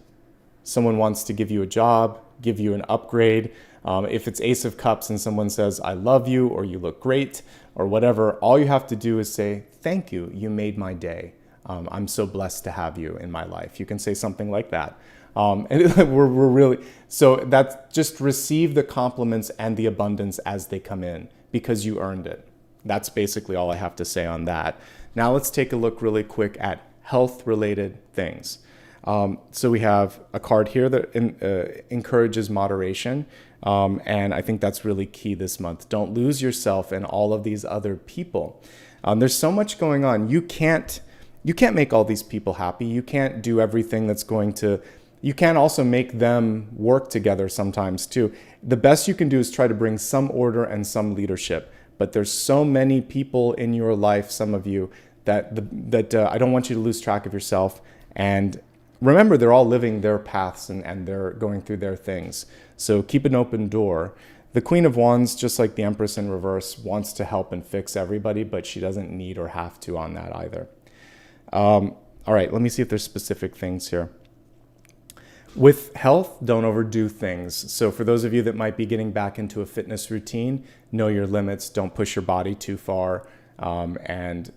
someone wants to give you a job, give you an upgrade. If it's Ace of Cups and someone says, I love you, or you look great, or whatever, all you have to do is say, thank you, you made my day. I'm so blessed to have you in my life. You can say something like that. And we're really, so that's just receive the compliments and the abundance as they come in, because you earned it. That's basically all I have to say on that. Now let's take a look really quick at health-related things. So we have a card here that encourages moderation. And I think that's really key this month. Don't lose yourself in all of these other people. There's so much going on. You can't make all these people happy. You can't do everything that's going to, you can't also make them work together sometimes too. The best you can do is try to bring some order and some leadership. But there's so many people in your life, some of you, that I don't want you to lose track of yourself. And remember, they're all living their paths and they're going through their things. So keep an open door. The Queen of Wands, just like the Empress in reverse, wants to help and fix everybody, but she doesn't need or have to on that either. All right, let me see if there's specific things here. With health, don't overdo things. So for those of you that might be getting back into a fitness routine, know your limits. Don't push your body too far. And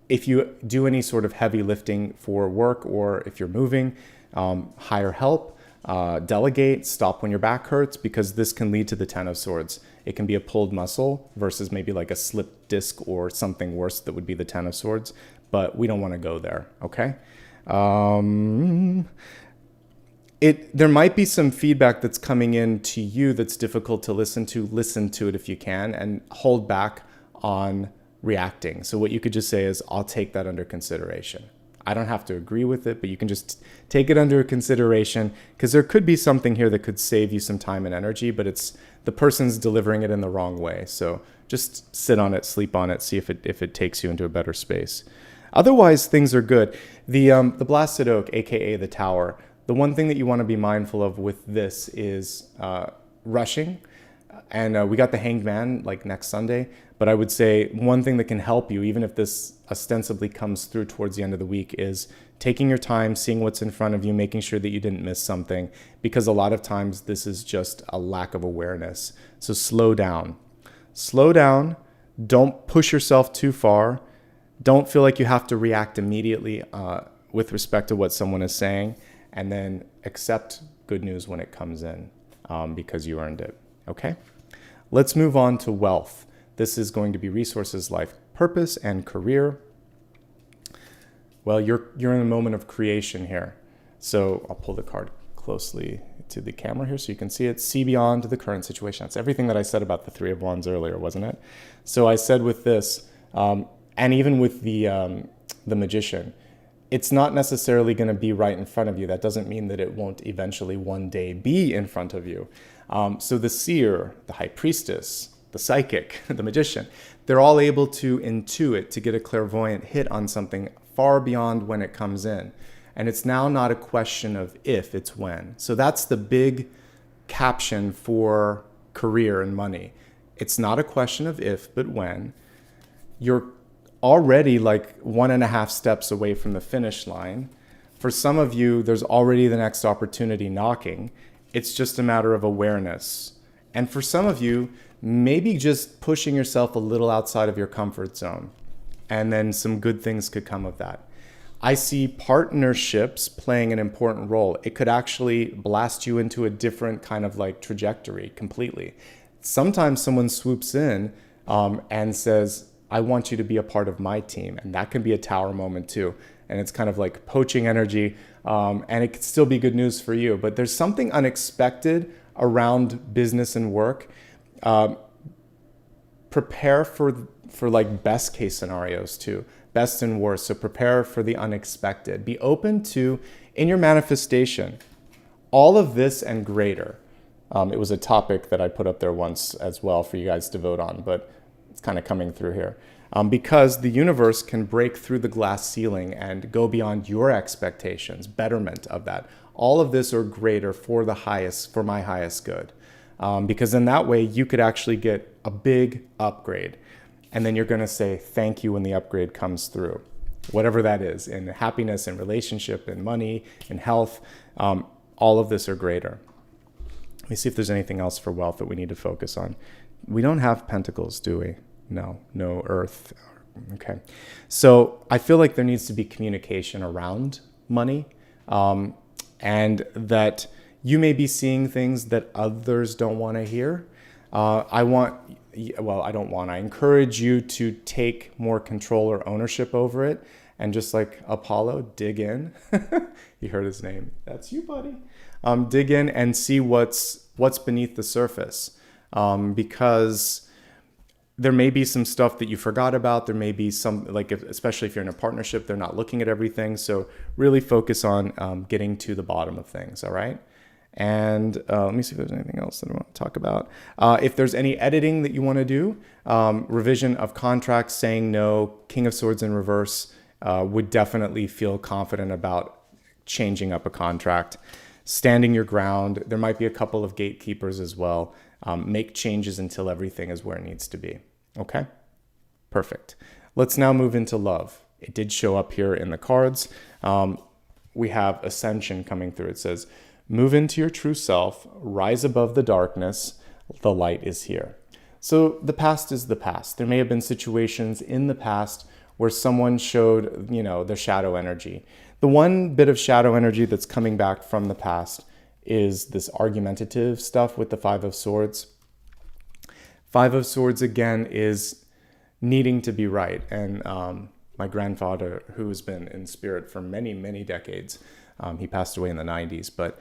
if you do any sort of heavy lifting for work, or if you're moving, hire help. Delegate, stop when your back hurts, because this can lead to the Ten of Swords. It can be a pulled muscle versus maybe like a slipped disc or something worse that would be the Ten of Swords, but we don't want to go there, okay? There might be some feedback that's coming in to you that's difficult to listen to. Listen to it if you can, and hold back on reacting. So what you could just say is, I'll take that under consideration. I don't have to agree with it, but you can just take it under consideration, because there could be something here that could save you some time and energy, but it's the person's delivering it in the wrong way. So just sit on it, sleep on it, see if it takes you into a better space. Otherwise, things are good. The blasted oak, aka the tower, the one thing that you want to be mindful of with this is rushing. And we got the Hanged Man like next Sunday. But I would say one thing that can help you, even if this ostensibly comes through towards the end of the week, is taking your time, seeing what's in front of you, making sure that you didn't miss something. Because a lot of times this is just a lack of awareness. So slow down. Slow down. Don't push yourself too far. Don't feel like you have to react immediately with respect to what someone is saying. And then accept good news when it comes in, because you earned it. Okay? Let's move on to wealth. This is going to be resources, life, purpose, and career. Well, you're in a moment of creation here. So I'll pull the card closely to the camera here so you can see it. See beyond the current situation. That's everything that I said about the Three of Wands earlier, wasn't it? So I said with this, and even with the Magician, it's not necessarily going to be right in front of you. That doesn't mean that it won't eventually one day be in front of you. So the seer, the high priestess, the psychic, the magician, they're all able to intuit, to get a clairvoyant hit on something far beyond when it comes in. And it's now not a question of if, it's when. So that's the big caption for career and money. It's not a question of if, but when. You're already like 1.5 steps away from the finish line. For some of you, there's already the next opportunity knocking. It's just a matter of awareness. And for some of you, maybe just pushing yourself a little outside of your comfort zone. And then some good things could come of that. I see partnerships playing an important role. It could actually blast you into a different kind of like trajectory completely. Sometimes someone swoops in and says, I want you to be a part of my team. And that can be a tower moment too. And it's kind of like poaching energy. And it could still be good news for you. But there's something unexpected around business and work. Prepare for like best case scenarios too. Best and worst. So prepare for the unexpected. Be open to, in your manifestation, all of this and greater. It was a topic that I put up there once as well for you guys to vote on, but it's kind of coming through here. Because the universe can break through the glass ceiling and go beyond your expectations, betterment of that. All of this or greater for the highest, for my highest good. Because in that way, you could actually get a big upgrade. And then you're going to say thank you when the upgrade comes through. Whatever that is, in happiness, in relationship, in money, in health, all of this or greater. Let me see if there's anything else for wealth that we need to focus on. We don't have pentacles, do we? No earth. Okay. So I feel like there needs to be communication around money, and that you may be seeing things that others don't want to hear. I encourage you to take more control or ownership over it. And just like Apollo, dig in. You heard his name. That's you, buddy. Dig in and see what's beneath the surface. Because there may be some stuff that you forgot about. There may be some, especially if you're in a partnership, they're not looking at everything. So really focus on getting to the bottom of things, all right? And let me see if there's anything else that I want to talk about. If there's any editing that you want to do, revision of contracts, saying no, King of Swords in reverse, would definitely feel confident about changing up a contract. Standing your ground. There might be a couple of gatekeepers as well. Make changes until everything is where it needs to be. Okay? Perfect. Let's now move into love. It did show up here in the cards. We have Ascension coming through. It says, move into your true self, rise above the darkness, the light is here. So the past is the past. There may have been situations in the past where someone showed, their shadow energy. The one bit of shadow energy that's coming back from the past is this argumentative stuff with the Five of Swords. Five of Swords, again, is needing to be right. And my grandfather, who has been in spirit for many, many decades, he passed away in the 90s, but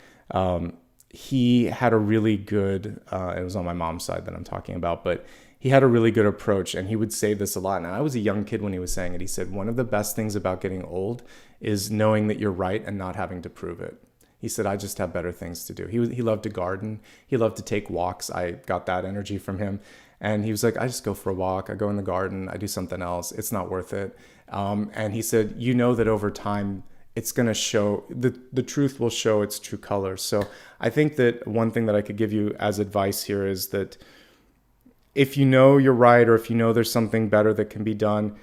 he had a really good, it was on my mom's side that I'm talking about, but he had a really good approach, and he would say this a lot. And I was a young kid when he was saying it. He said, one of the best things about getting old is knowing that you're right and not having to prove it. He said, I just have better things to do. He loved to garden. He loved to take walks. I got that energy from him. And he was like, I just go for a walk. I go in the garden. I do something else. It's not worth it. And he said, that over time, it's going to show, the truth will show its true colors. So I think that one thing that I could give you as advice here is that if you know you're right, or if you know there's something better that can be done,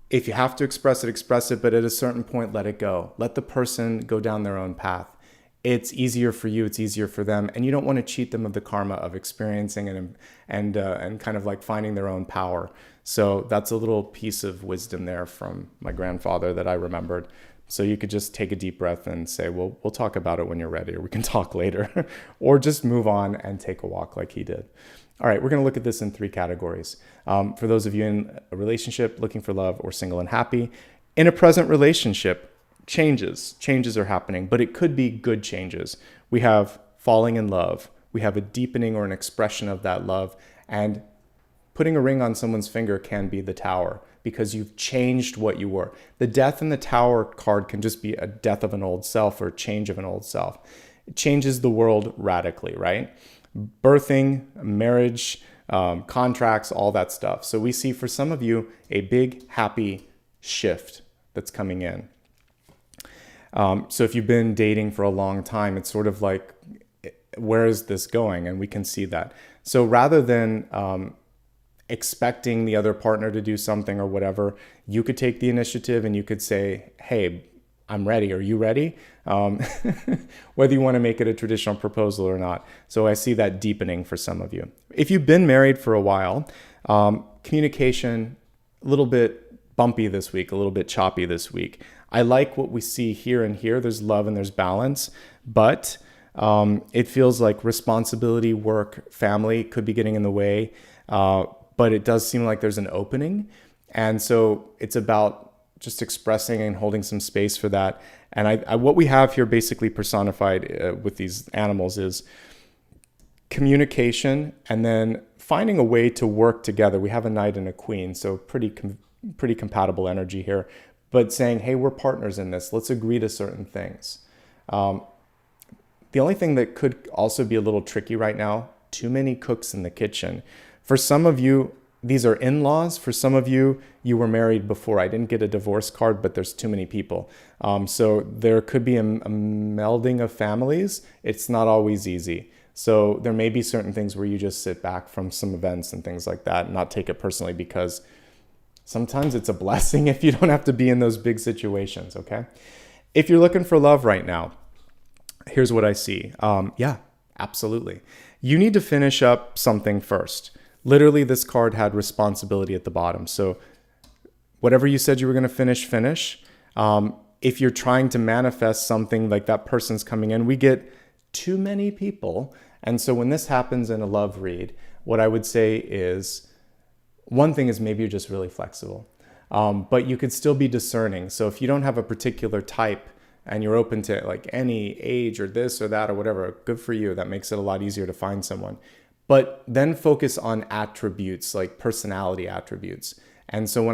if you have to express it, but at a certain point, let it go. Let the person go down their own path. It's easier for you, it's easier for them, and you don't want to cheat them of the karma of experiencing and kind of like finding their own power. So that's a little piece of wisdom there from my grandfather that I remembered. So you could just take a deep breath and say, well, we'll talk about it when you're ready, or we can talk later, or just move on and take a walk like he did. All right, we're going to look at this in 3 categories. For those of you in a relationship, looking for love, or single and happy. In a present relationship, changes are happening, but it could be good changes. We have falling in love. We have a deepening or an expression of that love. And putting a ring on someone's finger can be the tower. because you've changed what you were. The Death and the Tower card can just be a death of an old self or change of an old self. It changes the world radically, right? Birthing, marriage, contracts, all that stuff. So we see for some of you a big happy shift that's coming in. So if you've been dating for a long time, it's sort of like, where is this going? And we can see that. So rather than expecting the other partner to do something or whatever, you could take the initiative and you could say, hey, I'm ready. Are you ready? Whether you want to make it a traditional proposal or not. So I see that deepening for some of you. If you've been married for a while, communication, a little bit bumpy this week, a little bit choppy this week. I like what we see here and here. There's love and there's balance, but it feels like responsibility, work, family could be getting in the way. But it does seem like there's an opening. And so it's about just expressing and holding some space for that. And what we have here basically personified with these animals is communication and then finding a way to work together. We have a knight and a queen, so pretty compatible energy here. But saying, hey, we're partners in this. Let's agree to certain things. The only thing that could also be a little tricky right now, too many cooks in the kitchen. For some of you, these are in-laws. For some of you, you were married before. I didn't get a divorce card, but there's too many people. So there could be a melding of families. It's not always easy. So there may be certain things where you just sit back from some events and things like that and not take it personally, because sometimes it's a blessing if you don't have to be in those big situations, okay? If you're looking for love right now, here's what I see. Yeah, absolutely. You need to finish up something first. Literally, this card had responsibility at the bottom. So whatever you said you were going to finish. If you're trying to manifest something like that person's coming in, we get too many people. And so when this happens in a love read, what I would say is, one thing is maybe you're just really flexible, but you could still be discerning. So if you don't have a particular type and you're open to like any age or this or that or whatever, good for you. That makes it a lot easier to find someone. But then focus on attributes, like personality attributes. And so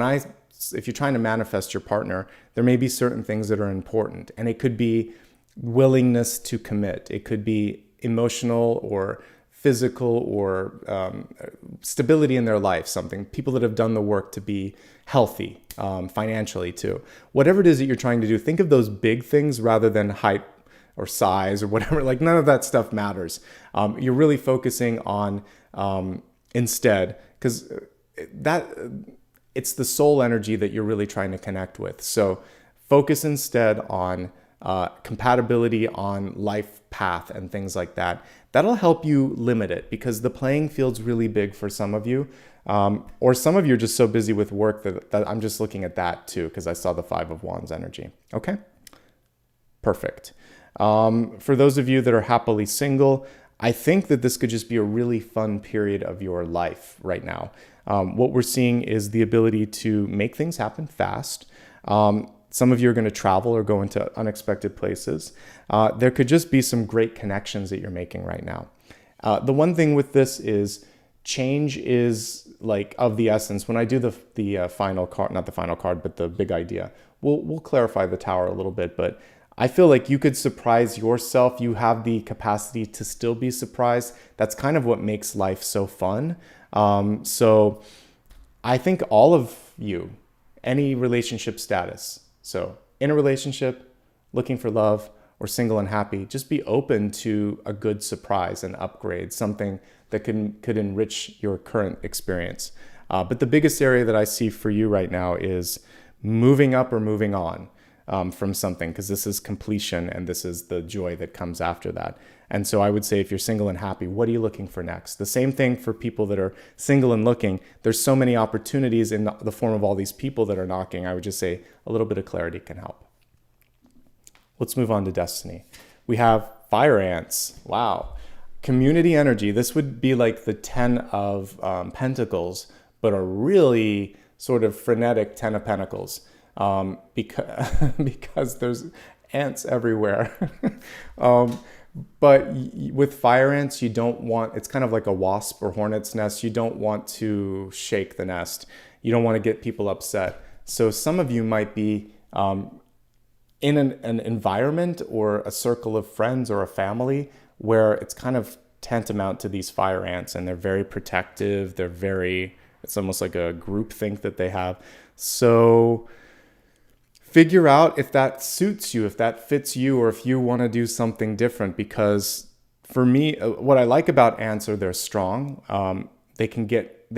if you're trying to manifest your partner, there may be certain things that are important. And it could be willingness to commit. It could be emotional or physical or stability in their life, something. People that have done the work to be healthy financially too. Whatever it is that you're trying to do, think of those big things rather than height or size or whatever. Like none of that stuff matters. You're really focusing on instead, because it's the soul energy that you're really trying to connect with. So focus instead on compatibility, on life path and things like that. That'll help you limit it, because the playing field's really big for some of you. Or some of you are just so busy with work that I'm just looking at that too, because I saw the 5 of Wands energy. Okay, perfect. For those of you that are happily single, I think that this could just be a really fun period of your life right now. What we're seeing is the ability to make things happen fast. Some of you are going to travel or go into unexpected places. There could just be some great connections that you're making right now. The one thing with this is change is like of the essence. When I do the final card, not the final card, but the big idea, we'll clarify the Tower a little bit, but I feel like you could surprise yourself. You have the capacity to still be surprised. That's kind of what makes life so fun. So I think all of you, any relationship status, so in a relationship, looking for love, or single and happy, just be open to a good surprise and upgrade, something that could enrich your current experience. But the biggest area that I see for you right now is moving up or moving on from something, because this is completion and this is the joy that comes after that. And so I would say, if you're single and happy, what are you looking for next? The same thing for people that are single and looking. There's so many opportunities in the form of all these people that are knocking. I would just say a little bit of clarity can help. Let's move on to destiny. We have fire ants. Wow. Community energy. This would be like the 10 of Pentacles, but a really sort of frenetic 10 of Pentacles. Because there's ants everywhere. But with fire ants, you don't want, it's kind of like a wasp or hornet's nest. You don't want to shake the nest. you don't want to get people upset. So some of you might be in an environment or a circle of friends or a family where it's kind of tantamount to these fire ants, and they're very protective. It's almost like a group think that they have. So figure out if that suits you, if that fits you, or if you want to do something different. Because for me, what I like about ants are they're strong. They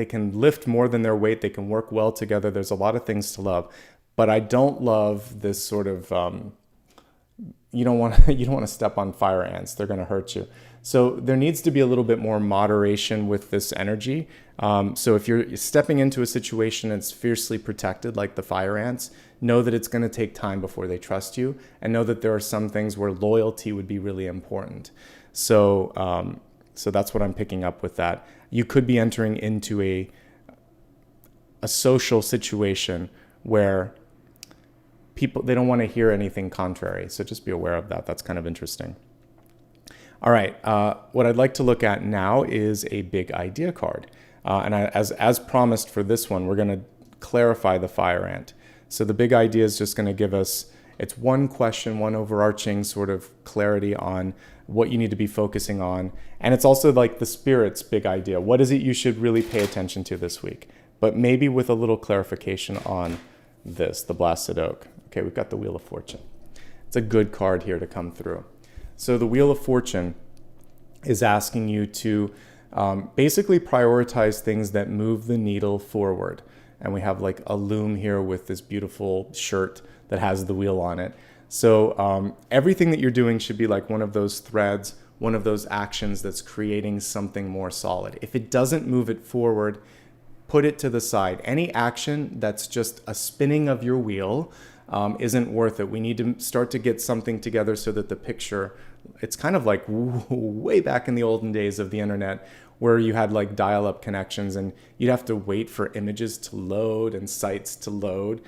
can lift more than their weight. They can work well together. There's a lot of things to love, but I don't love this sort of, you don't want to step on fire ants. They're going to hurt you. So there needs to be a little bit more moderation with this energy. So if you're stepping into a situation that's fiercely protected, like the fire ants, know that it's going to take time before they trust you, and know that there are some things where loyalty would be really important. So that's what I'm picking up with that. You could be entering into a social situation where people, they don't want to hear anything contrary. So just be aware of that. That's kind of interesting. All right. What I'd like to look at now is a big idea card. And as promised for this one, we're going to clarify the fire ant. So the big idea is just going to give us, it's one question, one overarching sort of clarity on what you need to be focusing on. And it's also like the spirit's big idea. What is it you should really pay attention to this week? But maybe with a little clarification on this, the blasted oak. Okay, we've got the Wheel of Fortune. It's a good card here to come through. So the Wheel of Fortune is asking you to basically prioritize things that move the needle forward. And we have like a loom here with this beautiful shirt that has the wheel on it. So everything that you're doing should be like one of those threads, one of those actions that's creating something more solid. If it doesn't move it forward, put it to the side. Any action that's just a spinning of your wheel isn't worth it. We need to start to get something together so that the picture, it's kind of like way back in the olden days of the internet, where you had like dial-up connections and you'd have to wait for images to load and sites to load.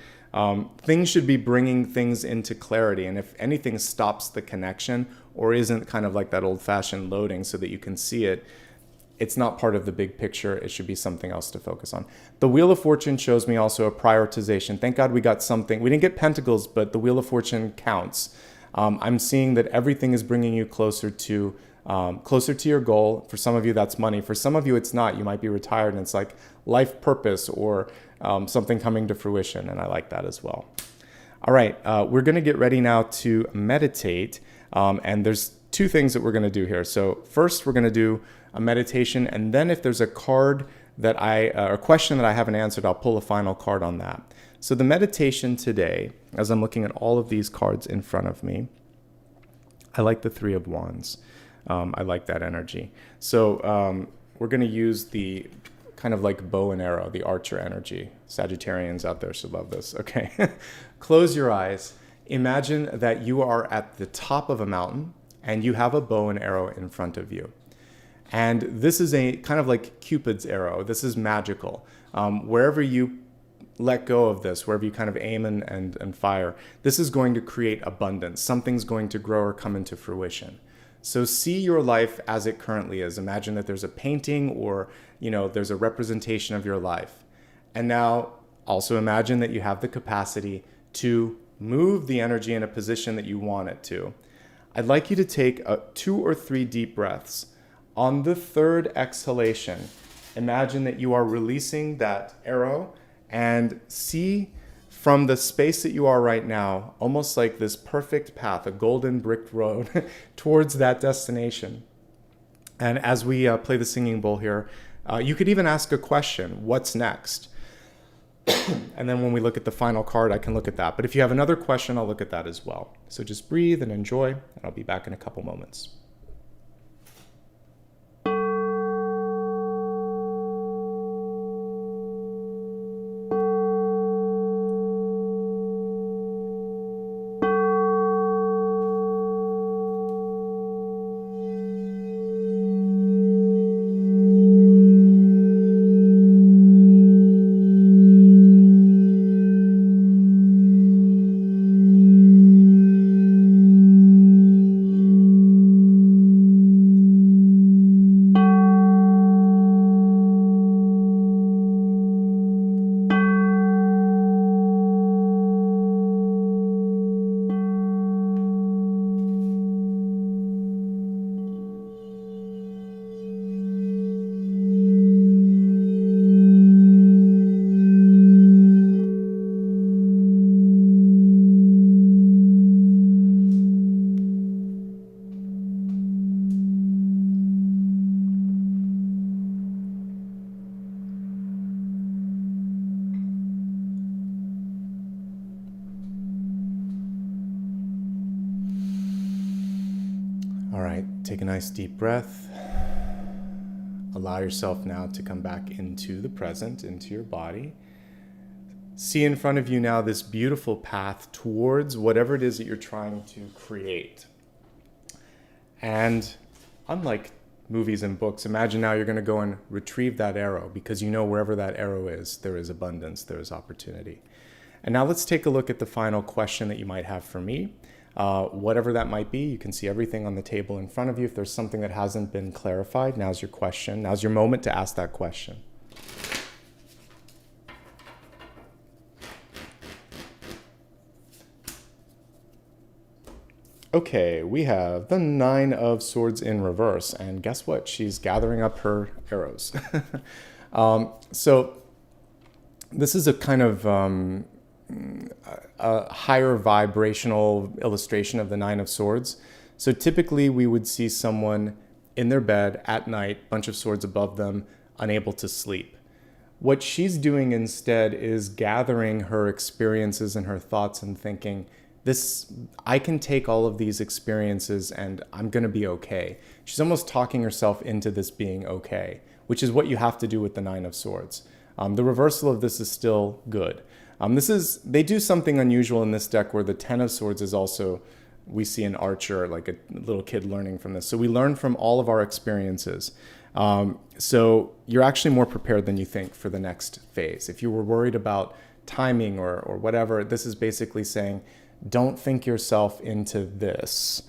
Things should be bringing things into clarity. And if anything stops the connection or isn't kind of like that old-fashioned loading so that you can see it, it's not part of the big picture. It should be something else to focus on. The Wheel of Fortune shows me also a prioritization. Thank God we got something. We didn't get pentacles, but the Wheel of Fortune counts. I'm seeing that everything is bringing you closer to your goal. For some of you, that's money. For some of you, it's not. You might be retired and it's like life purpose or something coming to fruition. And I like that as well. All right, we're going to get ready now to meditate. And there's two things that we're going to do here. So first, we're going to do a meditation. And then if there's a card that a question that I haven't answered, I'll pull a final card on that. So the meditation today, as I'm looking at all of these cards in front of me, I like the Three of Wands. I like that energy. So we're going to use the kind of like bow and arrow, the archer energy. Sagittarians out there should love this. Okay. Close your eyes. Imagine that you are at the top of a mountain and you have a bow and arrow in front of you. And this is a kind of like Cupid's arrow. This is magical. Wherever you let go of this, wherever you kind of aim and fire, this is going to create abundance. Something's going to grow or come into fruition. So see your life as it currently is. Imagine that there's a painting or, there's a representation of your life. And now also imagine that you have the capacity to move the energy in a position that you want it to. I'd like you to take 2 or 3 deep breaths. On the third exhalation, imagine that you are releasing that arrow and see from the space that you are right now, almost like this perfect path, a golden bricked road towards that destination. And as we play the singing bowl here, you could even ask a question, what's next? And then when we look at the final card, I can look at that. But if you have another question, I'll look at that as well. So just breathe and enjoy, and I'll be back in a couple moments. Take a nice deep breath. Allow yourself now to come back into the present, into your body. See in front of you now this beautiful path towards whatever it is that you're trying to create. And unlike movies and books, imagine now you're going to go and retrieve that arrow, because you know wherever that arrow is, there is abundance, there is opportunity. And now let's take a look at the final question that you might have for me. Whatever that might be, you can see everything on the table in front of you. If there's something that hasn't been clarified, now's your question. Now's your moment to ask that question. Okay, we have the Nine of Swords in reverse, and guess what? She's gathering up her arrows. So this is a kind of a higher vibrational illustration of the Nine of Swords. So typically we would see someone in their bed at night, bunch of swords above them, unable to sleep. What she's doing instead is gathering her experiences and her thoughts and thinking, I can take all of these experiences and I'm going to be okay. She's almost talking herself into this being okay, which is what you have to do with the Nine of Swords. The reversal of this is still good. They do something unusual in this deck where the Ten of Swords is also, we see an archer, like a little kid learning from this. So we learn from all of our experiences. So you're actually more prepared than you think for the next phase. If you were worried about timing or whatever, this is basically saying, don't think yourself into this.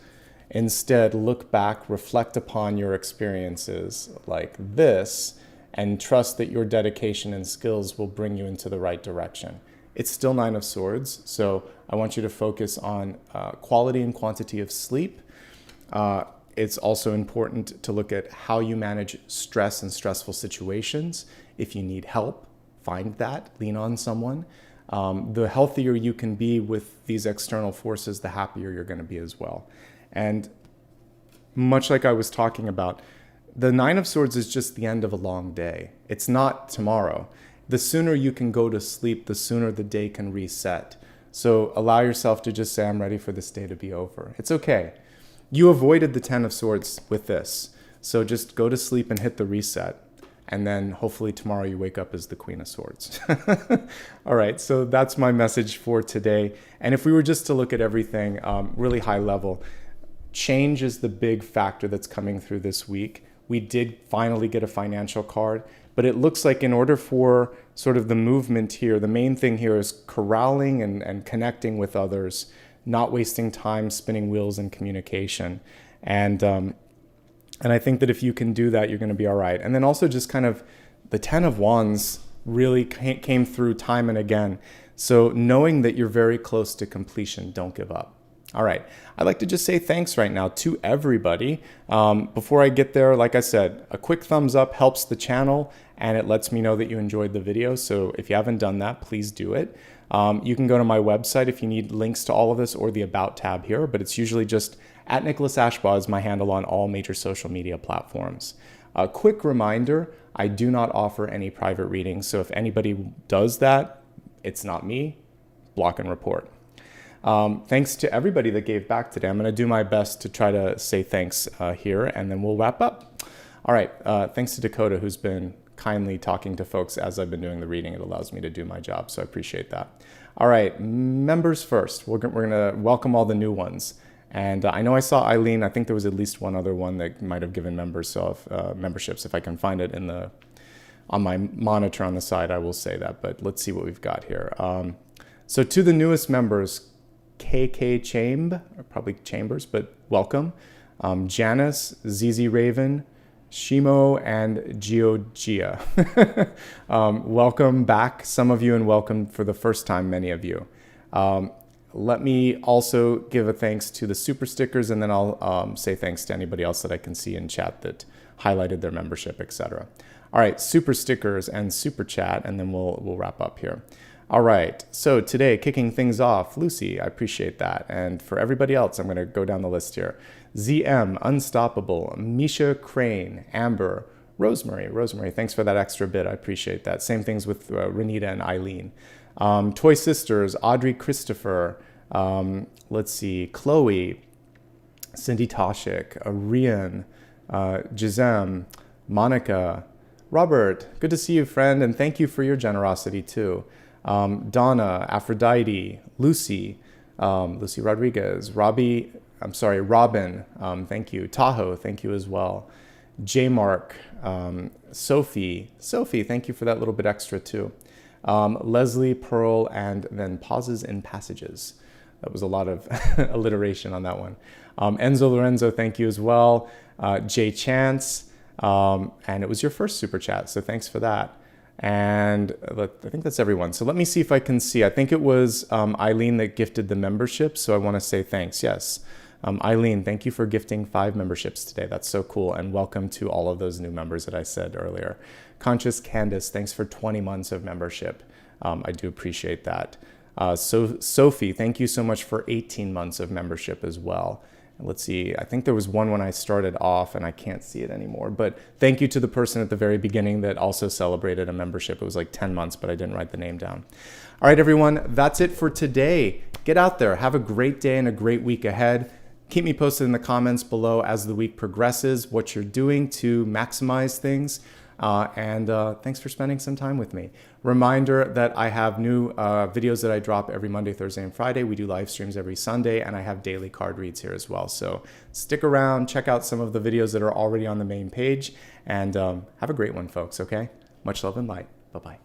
Instead, look back, reflect upon your experiences like this, and trust that your dedication and skills will bring you into the right direction. It's still Nine of Swords, so I want you to focus on quality and quantity of sleep. It's also important to look at how you manage stress and stressful situations. If you need help, find that, lean on someone. The healthier you can be with these external forces, the happier you're going to be as well. And much like I was talking about, the Nine of Swords is just the end of a long day. It's not tomorrow. The sooner you can go to sleep, the sooner the day can reset. So allow yourself to just say, I'm ready for this day to be over. It's okay. You avoided the Ten of Swords with this. So just go to sleep and hit the reset. And then hopefully tomorrow you wake up as the Queen of Swords. All right, so that's my message for today. And if we were just to look at everything really high level, change is the big factor that's coming through this week. We did finally get a financial card, but it looks like in order for sort of the movement here, the main thing here is corralling and connecting with others, not wasting time spinning wheels in communication. And I think that if you can do that, you're going to be all right. And then also just kind of the Ten of Wands really came through time and again. So knowing that you're very close to completion, don't give up. All right. I'd like to just say thanks right now to everybody. Before I get there, like I said, a quick thumbs up helps the channel and it lets me know that you enjoyed the video. So if you haven't done that, please do it. You can go to my website if you need links to all of this or the About tab here, but it's usually just at Nicholas Ashbaugh is my handle on all major social media platforms. A quick reminder, I do not offer any private readings. So if anybody does that, it's not me. Block and report. Thanks to everybody that gave back today. I'm going to do my best to try to say thanks here, and then we'll wrap up. All right. Thanks to Dakota, who's been kindly talking to folks as I've been doing the reading. It allows me to do my job, so I appreciate that. All right. Members first. We're going to welcome all the new ones. And I know I saw Eileen. I think there was at least one other one that might have given memberships. If I can find it on my monitor on the side, I will say that. But let's see what we've got here. So to the newest members, KK Chamb, or probably Chambers, but welcome. Janice, ZZ Raven, Shimo, and Georgia. Welcome back, some of you, and welcome for the first time, many of you. Let me also give a thanks to the super stickers, and then I'll say thanks to anybody else that I can see in chat that highlighted their membership, etc. All right, super stickers and super chat, and then we'll wrap up here. All right, so today, kicking things off, Lucy, I appreciate that. And for everybody else, I'm going to go down the list here. ZM, Unstoppable, Misha Crane, Amber, Rosemary, thanks for that extra bit. I appreciate that. Same things with Renita and Eileen. Toy Sisters, Audrey Christopher, let's see, Chloe, Cindy Toshik, Rian, Gisem, Monica, Robert, good to see you, friend, and thank you for your generosity too. Donna, Aphrodite, Lucy, Lucy Rodriguez, Robin, thank you. Tahoe, thank you as well. J Mark, Sophie, thank you for that little bit extra too. Leslie, Pearl, and then pauses and passages. That was a lot of alliteration on that one. Enzo Lorenzo, thank you as well. Jay Chance, and it was your first super chat, so thanks for that. And I think that's everyone. So let me see if I can see. I think it was Eileen that gifted the membership, so I want to say thanks. Yes. Eileen, thank you for gifting 5 memberships today. That's so cool. And welcome to all of those new members that I said earlier. Conscious Candace, thanks for 20 months of membership. I do appreciate that. So Sophie, thank you so much for 18 months of membership as well. Let's see, I think there was one when I started off and I can't see it anymore, but thank you to the person at the very beginning that also celebrated a membership. It was like 10 months, but I didn't write the name down. All right, everyone, that's it for today. Get out there, have a great day and a great week ahead. Keep me posted in the comments below as the week progresses, what you're doing to maximize things. And thanks for spending some time with me. Reminder that I have new videos that I drop every Monday, Thursday, and Friday. We do live streams every Sunday, and I have daily card reads here as well. So stick around, check out some of the videos that are already on the main page, and have a great one, folks, okay? Much love and light. Bye-bye.